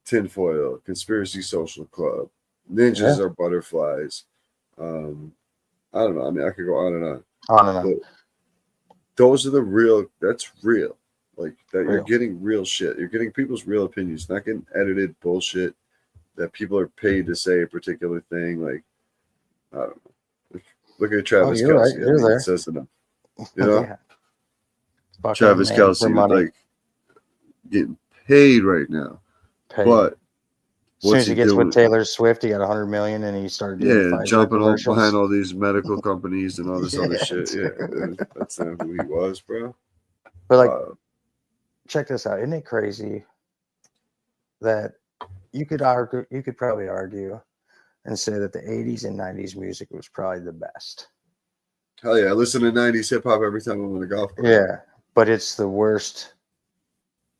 Tinfoil, Conspiracy Social Club, Ninjas Are Butterflies. I don't know. I mean, I could go on and on. On and on. But those are the real. That's real. Like that, you're getting real shit. You're getting people's real opinions, not getting edited bullshit that people are paid to say a particular thing. Like, I don't know. Look at Travis Kelce. Right. You're there. It says enough. You know, Travis Travis Kelce, like getting paid right now. But as soon as he gets with Taylor Swift, he got $100 million, and he started doing jumping behind all these medical companies and all this other shit. Yeah, that's not who he was, bro. But like, check this out. Isn't it crazy that you could probably argue and say that the 80s and 90s music was probably the best. Hell yeah, I listen to 90s hip hop every time I'm on the golf course. Yeah, but it's the worst.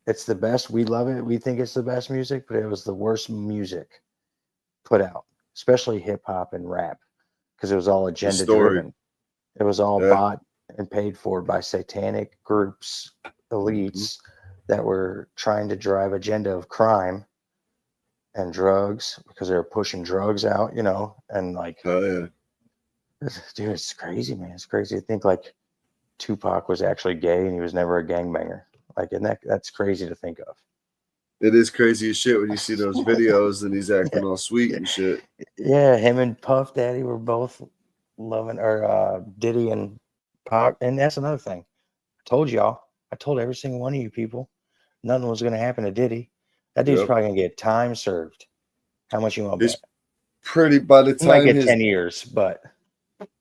It's the best. We love it. We think it's the best music, but it was the worst music put out, especially hip hop and rap, because it was all agenda driven. It was all bought and paid for by satanic groups, elites that were trying to drive agenda of crime and drugs, because they were pushing drugs out, and like, dude, it's crazy, man. It's crazy to think like Tupac was actually gay and he was never a gangbanger. Like, and that's crazy to think of. It is crazy as shit when you see those videos and he's acting all sweet and shit. Yeah, him and Puff Daddy were both loving, or Diddy and Pac. And that's another thing. I told every single one of you people, nothing was going to happen to Diddy. That dude's probably going to get time served. How much you want to bet? Pretty, by the time he might get 10 years, but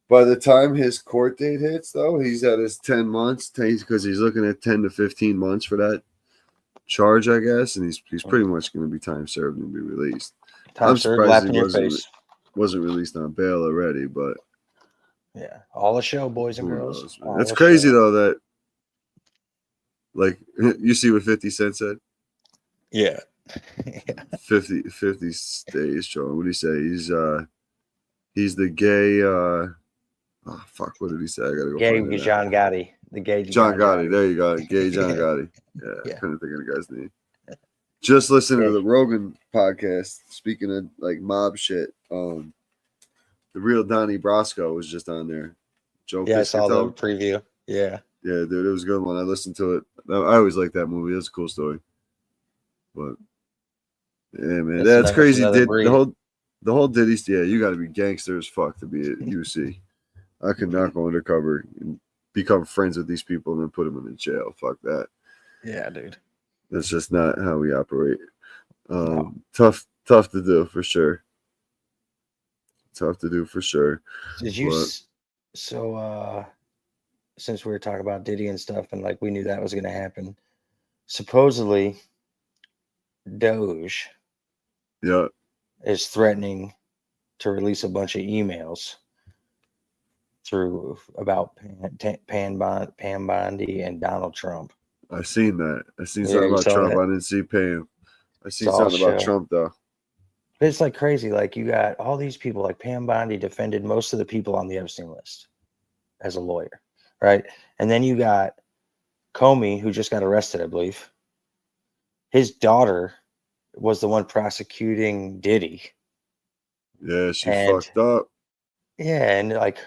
by the time his court date hits, though, he's at his 10 months, because he's looking at 10 to 15 months for that charge, I guess, and he's pretty much going to be time served and be released. I'm surprised he wasn't released on bail already, but yeah, all the show, boys and girls. That's crazy though, that Like you see what 50 Cent said? Yeah. 50 stays strong. What did he say? He's the gay oh fuck, what did he say? I gotta go Gay find it now. John Gotti. The gay John Gotti. There you go. Gay John Yeah. Gotti. Yeah, Yeah. I couldn't think of the guy's name. Just listen to Yeah. the Rogan podcast. Speaking of like mob shit, the real Donnie Brasco was just on there. Joe Yeah, I saw the Piscopo. preview. Yeah. Yeah, dude, it was a good one. I listened to it. I always like that movie. It's a cool story. But yeah, man, that's crazy. Another Did breed. the whole Diddy's? Yeah, you got to be gangster as fuck to be at UC. I could not go undercover and become friends with these people and then put them in jail. Fuck that. Yeah, dude. That's just not how we operate. No. Tough to do for sure. Tough to do for sure. Did you But so since we were talking about Diddy and stuff and like we knew that was gonna happen, supposedly Doge yeah, is threatening to release a bunch of emails through about Pam Bondi and Donald Trump. I seen that. I seen Yeah, something you about saw Trump. that? I didn't see Pam. I seen Saw a something about show. Trump though. But it's like crazy. Like you got all these people, like Pam Bondi defended most of the people on the Epstein list as a lawyer, right? And then you got Comey, who just got arrested, I believe. His daughter was the one prosecuting Diddy. Yeah, she And fucked up. yeah, and like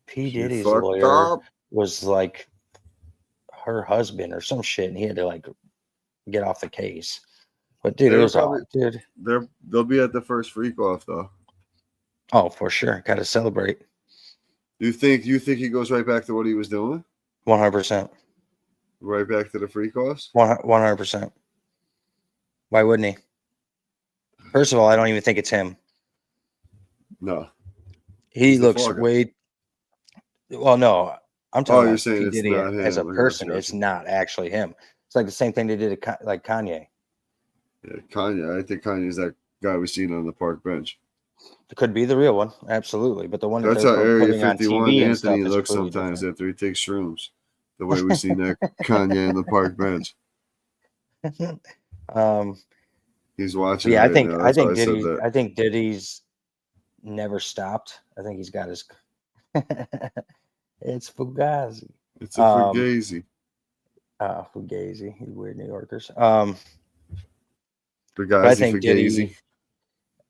P. She Diddy's fucked lawyer up. was like her husband or some shit, and he had to like get off the case. But dude, They it were was all probably dude. they'll be at the first freak off though. Oh, for sure. Gotta celebrate. You think he goes right back to what he was doing? 100%. Right back to the freak offs? 100%. Why wouldn't he? First of all, I don't even think it's him. No. He He's the looks fall guy. way. Well, no, I'm Oh, talking you're about saying P. it's Diddy not him. as a I got person. you. It's not actually him. It's like the same thing they did to like Kanye. Yeah, Kanye. I think Kanye's that guy we seen on the park bench. It could be the real one, absolutely. But the one that That's they're how Area putting on 51 TV and stuff Anthony is looks completely sometimes different. after he takes shrooms. The way we seen that Kanye on the park bench. He's watching Yeah, it right now. That's why I said Diddy. that. I think Diddy's never stopped. I think he's got his. It's Fugazi. It's a fugazi. Fugazi. You weird New Yorkers. Fugazi, fugazi.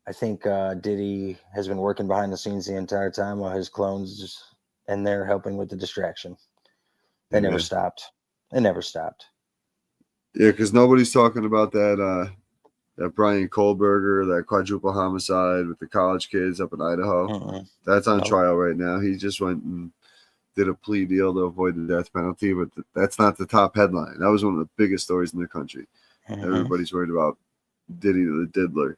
I think Diddy has been working behind the scenes the entire time while his clones just and they're helping with the distraction. They never stopped. They never stopped. Yeah, because nobody's talking about that Brian Kohlberger, that quadruple homicide with the college kids up in Idaho. That's on trial right now. He just went and did a plea deal to avoid the death penalty, but that's not the top headline. That was one of the biggest stories in the country. Everybody's worried about Diddy the Diddler.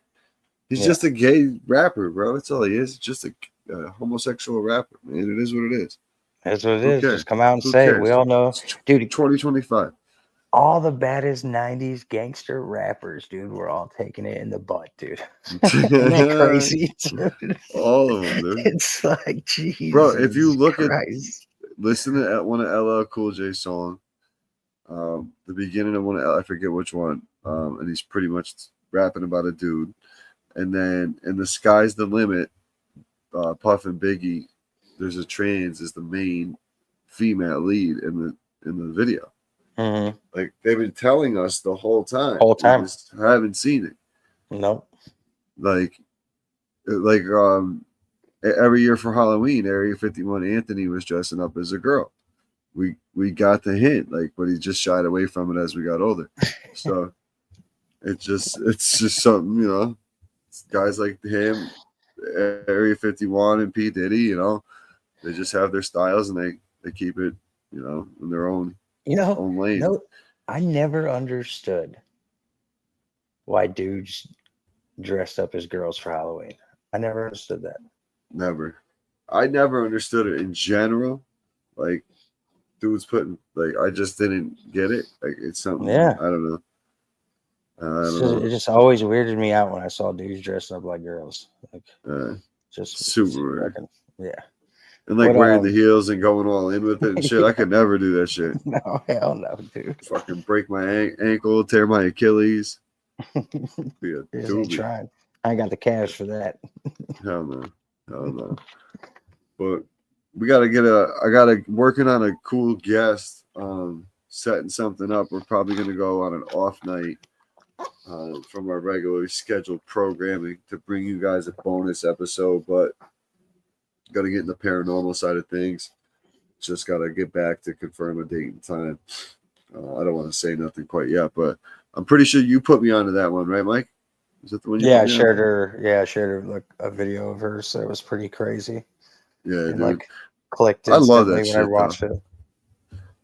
He's just a gay rapper, bro. That's all he is. Just a homosexual rapper, man. It is what it is. That's what it Who is. cares? Just come out and Who say it. cares? We all know, dude. 2025. All the baddest '90s gangster rappers, dude, were all taking it in the butt, dude. Isn't that crazy, dude? All of them, dude. It's like, Jesus, bro. If you look Christ. listen to one of LL Cool J's song, the beginning of one of I forget which one, and he's pretty much rapping about a dude, and then in The Sky's the Limit, Puff and Biggie, there's a trans is the main female lead in the video. Like they've been telling us the whole time. We just haven't seen it. Nope. Like every year for Halloween, Area 51 Anthony was dressing up as a girl. We got the hint, like, but he just shied away from it as we got older. So it's just something, you know. Guys like him, Area 51 and P. Diddy, you know, they just have their styles and they keep it, you know, in their own lane. No, I never understood why dudes dressed up as girls for Halloween. I never understood that. Never. I never understood it in general. Like dudes putting I just didn't get it. Like it's something. Yeah. I don't know. It just always weirded me out when I saw dudes dressed up like girls. Like super weird. yeah. And like What, wearing the heels and going all in with it and shit. I could never do that shit. No, hell no, dude. Fucking break my ankle, tear my Achilles. Be a Just ain't doobie. trying. I ain't got the cash for that. Hell no. Hell no. But we gotta I gotta working on a cool guest, setting something up. We're probably gonna go on an off night from our regularly scheduled programming to bring you guys a bonus episode, but gotta get in the paranormal side of things. Just gotta get back to confirm a date and time. I don't want to say nothing quite yet, but I'm pretty sure you put me onto that one, right, Mike? Is that the one you Yeah, put I me shared her. Yeah, I shared her like a video of her, so it was pretty crazy. on? Yeah, And dude. like clicked I love instantly that when shit, I though. watched it.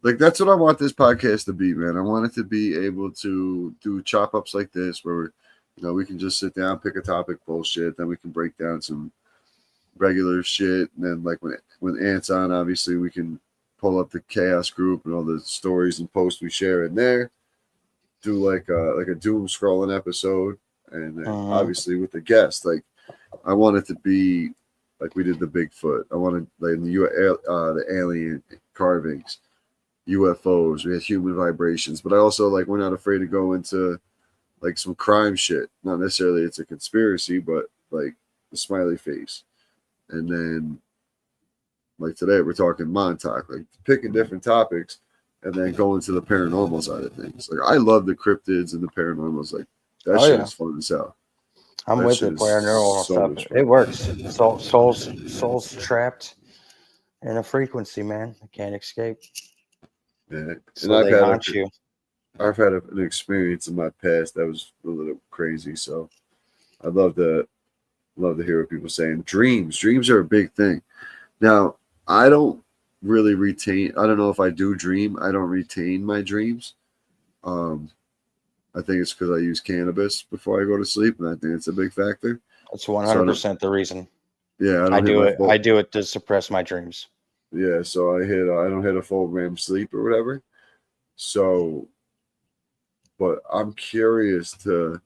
Like, that's what I want this podcast to be, man. I want it to be able to do chop ups like this where, we can just sit down, pick a topic, bullshit, then we can break down some regular shit. And then, like, when Ant's on, obviously, we can pull up the chaos group and all the stories and posts we share in there. Do like a doom scrolling episode. And then, obviously, with the guest, like, I want it to be like we did the Bigfoot. I wanted like the alien carvings, UFOs. We had human vibrations, but I also like we're not afraid to go into like some crime shit. Not necessarily it's a conspiracy, but like the smiley face. And then like today we're talking Montauk, like picking different topics and then going to the paranormal side of things. Like I love the cryptids and the paranormals. Like that shit is fun as hell. I'm That with shit it. is Paranormal so stuff. much fun. It works. Souls trapped in a frequency, man. They can't escape. Yeah. So And they haunt you. I've had an experience in my past that was a little crazy. So I'd love to hear what people saying. Dreams are a big thing. Now, I don't really retain. I don't know if I do dream. I don't retain my dreams. I think it's because I use cannabis before I go to sleep, and I think it's a big factor. That's 100% the reason. Yeah, I do it. I do it to suppress my dreams. Yeah, so I don't hit a full REM sleep or whatever. So, but I'm curious to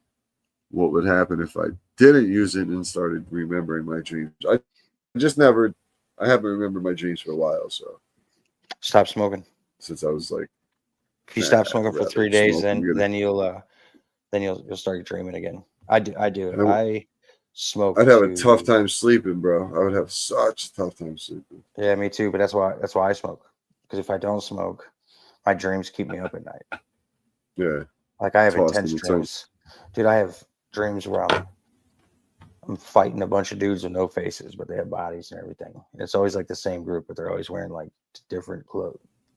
what would happen if I didn't use it and started remembering my dreams. I haven't remembered my dreams for a while. So Stop smoking. since I was like, If you stop smoking for 3 days, smoke, then you'll start dreaming again. I do. I smoke. I'd have a tough time sleeping, bro. I would have such a tough time sleeping. Yeah, me too. But that's why I smoke. Because if I don't smoke, my dreams keep me up at night. Yeah. Like I have intense dreams. Dude, I have dreams where I'm fighting a bunch of dudes with no faces, but they have bodies and everything. And it's always like the same group, but they're always wearing like different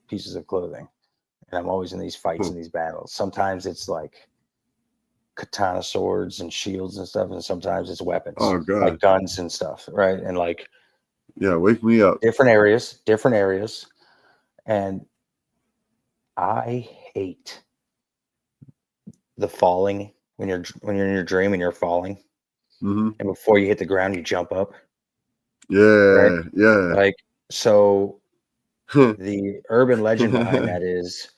pieces of clothing. And I'm always in these fights and these battles. Sometimes it's like katana swords and shields and stuff, and sometimes it's weapons, like guns and stuff, right? And like, yeah, wake me up. Different areas, and I hate the falling when you're in your dream and you're falling, and before you hit the ground, you jump up. Yeah, right? Yeah. Like so, the urban legend behind that is.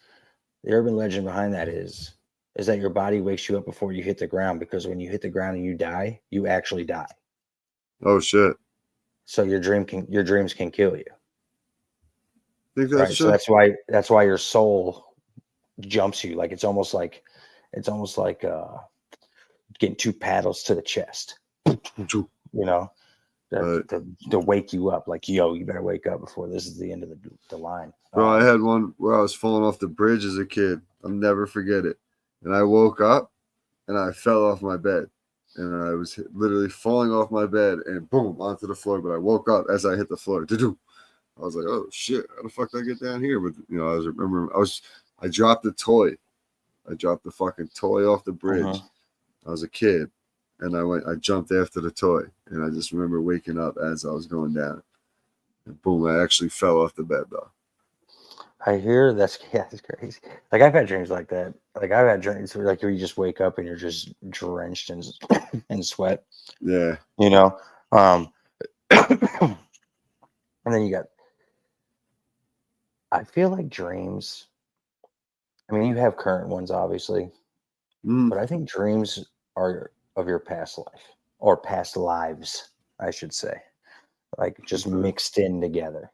The urban legend behind that is that your body wakes you up before you hit the ground, because when you hit the ground and you die, you actually die. Oh shit! So your dreams can kill you. Think that's right. So that's why your soul jumps you. Like it's almost like getting two paddles to the chest. You know, to wake you up. Like, yo, you better wake up before this is the end of the line. Bro, I had one where I was falling off the bridge as a kid. I'll never forget it. And I woke up and I fell off my bed. And I was literally falling off my bed and boom, onto the floor. But I woke up as I hit the floor. I was like, oh shit, how the fuck did I get down here? But I dropped the toy. I dropped the fucking toy off the bridge. I was a kid. And I jumped after the toy. And I just remember waking up as I was going down. And boom, I actually fell off the bed though. I hear that's crazy. Like I've had dreams like that. Like I've had dreams where you just wake up and you're just drenched in sweat. Yeah. You know? And then you got, I feel like dreams, I mean, you have current ones obviously, but I think dreams are of your past life or past lives, I should say. like just Okay. mixed in together.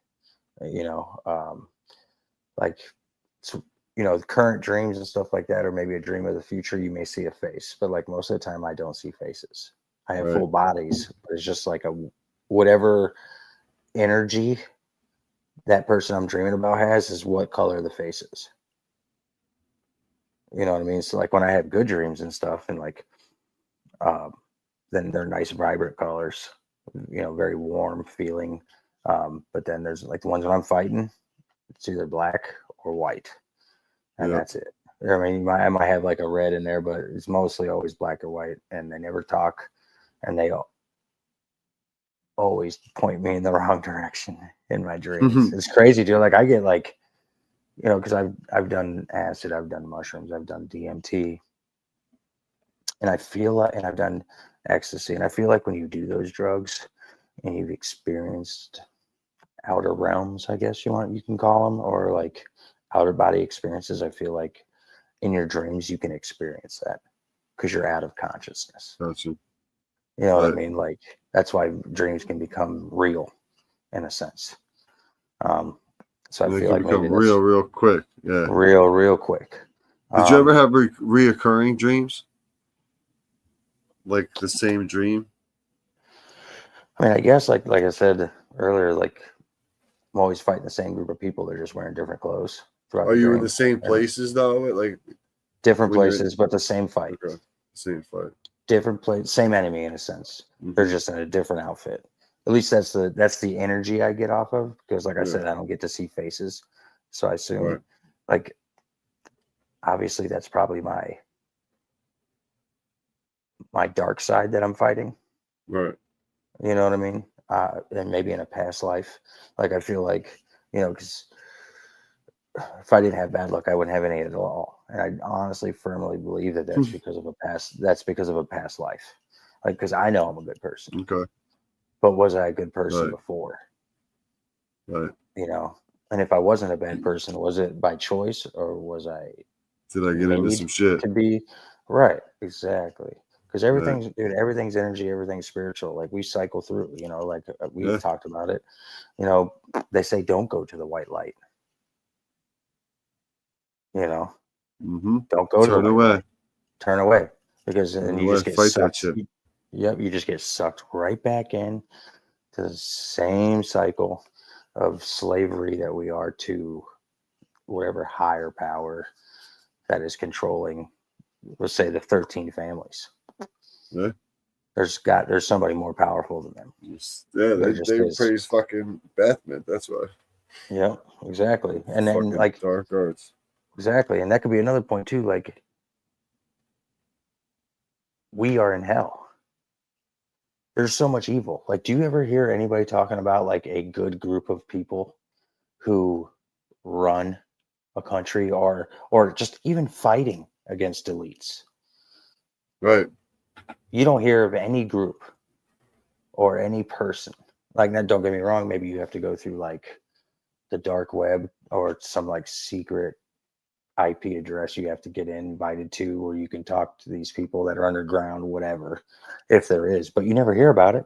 You know, like so, you know, the current dreams and stuff like that, or maybe a dream of the future, you may see a face, but like most of the time, I don't see faces. I have Right. full bodies, but it's just like a whatever energy that person I'm dreaming about has is what color the face is. You know what I mean? So like when I have good dreams and stuff, and like um, then they're nice, vibrant colors. You know, very warm feeling. But then there's like the ones when I'm fighting, it's either black or white, and Yeah. that's it. I mean, I might have like a red in there, but it's mostly always black or white, and they never talk, and they always point me in the wrong direction in my dreams. It's crazy, dude. Like I get like, you know, because I've done acid, I've done mushrooms, I've done DMT, and I feel like, and I've done ecstasy, and I feel like when you do those drugs and you've experienced outer realms, I guess you can call them, or like outer body experiences, I feel like in your dreams you can experience that because you're out of consciousness. Gotcha. You know what I Right. mean? Like that's why dreams can become real in a sense. So I They feel can like maybe become that's real quick. Yeah. real quick. Did you ever have reoccurring dreams? Like the same dream? I mean, I guess like I said earlier, like I'm always fighting the same group of people. They're just wearing different clothes throughout Are the you in the dream. same And places though? Like different when you're in, places, but the same fight. okay, same fight. Different place, same enemy in a sense. They're Mhm. just in a different outfit. At least that's the energy I get off of because, like I Yeah. said, I don't get to see faces, so I assume Right. like obviously that's probably my dark side that I'm fighting. Right. You know what I mean? And maybe in a past life, like I feel like you know because if I didn't have bad luck, I wouldn't have any at all. And I honestly, firmly believe that that's because of a past. That's because of a past life. Like because I know I'm a good person, Okay. but was I a good person Right. before? Right. You know, and if I wasn't a bad person, was it by choice or was I Did I get into made some shit? to be? Right, exactly. Because Right. everything's energy, everything's spiritual. Like we cycle through, you know, like we've Yeah. talked about it. You know, they say don't go to the white light. You know, Mm-hmm. don't go to the Turn white away. light. Turn away because Turn then you away. just get Fight that sucked. shit. Yep, you just get sucked right back in to the same cycle of slavery that we are to whatever higher power that is controlling, let's say, the 13 families. Yeah. There's somebody more powerful than them. Yeah. There just They is. praise fucking Bethman. That's why. Yeah, exactly. And then Fucking like dark arts. exactly, and that could be another point too. Like we are in hell. There's so much evil. Like, do you ever hear anybody talking about like a good group of people who run a country or just even fighting against elites? Right. You don't hear of any group or any person. Like, now, don't get me wrong, maybe you have to go through like the dark web or some like secret IP address you have to get invited to where you can talk to these people that are underground, whatever, if there is, but you never hear about it.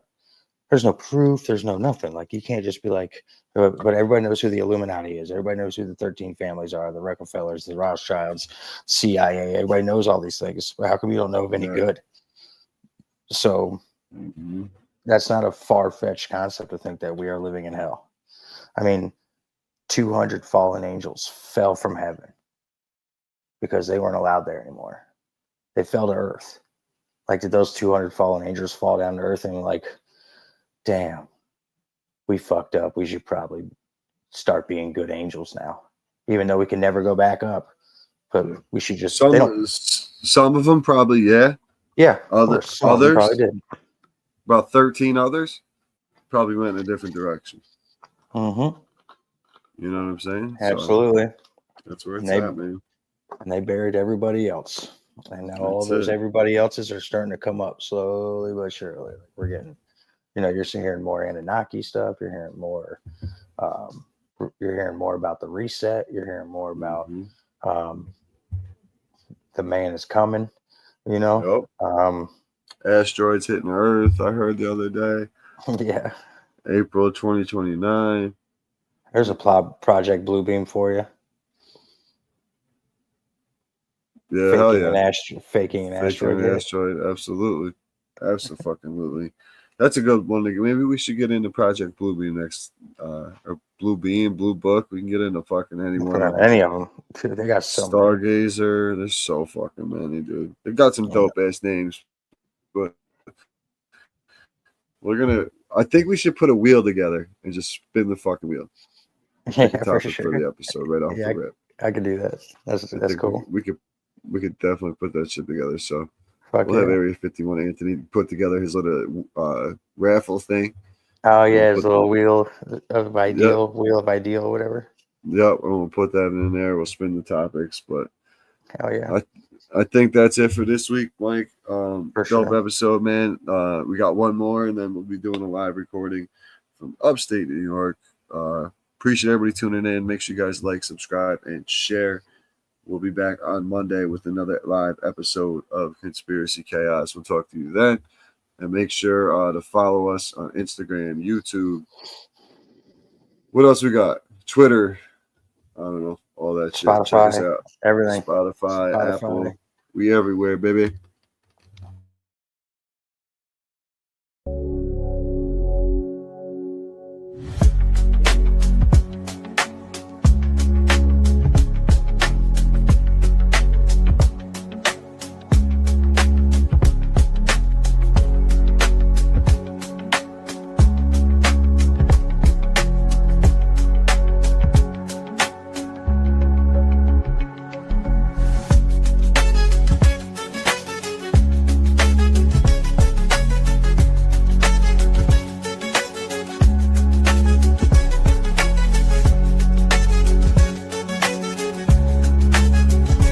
There's no proof, there's no nothing. Like, you can't just be like, but everybody knows who the Illuminati is. Everybody knows who the 13 families are, the Rockefellers, the Rothschilds, CIA. Everybody knows all these things. But how come you don't know of any Yeah. good? So Mm-hmm. that's not a far-fetched concept to think that we are living in hell. I mean, 200 fallen angels fell from heaven because they weren't allowed there anymore. They fell to earth. Like, did those 200 fallen angels fall down to earth and like, damn, we fucked up. We should probably start being good angels now, even though we can never go back up. But Yeah. we should just, they don't, Some of them probably, yeah. yeah, of Other course. Some of them others, probably did. about 13 others, probably went in a different direction. Mm-hmm. You know what I'm saying? Absolutely. So that's where it's And at, man. they buried everybody else. And now all That's those it. everybody else's are starting to come up slowly but surely. Like we're getting, you know, you're hearing more Anunnaki stuff. You're hearing more, you're hearing more about the reset. You're hearing more about Mhm. the man is coming, you know? Yep. Asteroids hitting Earth, I heard the other day. Yeah. April 2029. There's a Project Bluebeam for you. Yeah, hell yeah. Faking an asteroid Faking an hit. asteroid, absolutely. Absolutely. That's a good one. Maybe we should get into Project Bluebeam next, or Blue Beam, Blue Book. We can get into fucking any one of them. Any of them. Dude, they got so many. Stargazer. There's so fucking many, dude. They've got some dope ass names, but I think we should put a wheel together and just spin the fucking wheel. Yeah, Pick a for topic sure. for the episode right off Yeah, the rip. I could do that. That's think cool. We could definitely put that shit together. So Fuck we'll have yeah. Area 51 Anthony put together his little raffle thing. Oh And yeah, we'll his put little wheel of ideal, whatever. Yep, and we'll put that in there. We'll spin the topics, but Hell yeah. I think that's it for this week, Mike. For Dope sure. episode, man. We got one more, and then we'll be doing a live recording from upstate New York. Appreciate everybody tuning in. Make sure you guys like, subscribe, and share. We'll be back on Monday with another live episode of Conspiracy Chaos. We'll talk to you then. And make sure to follow us on Instagram, YouTube. What else we got? Twitter. I don't know. All that shit. Check us Spotify, out. everything. Spotify, Apple. We everywhere, baby.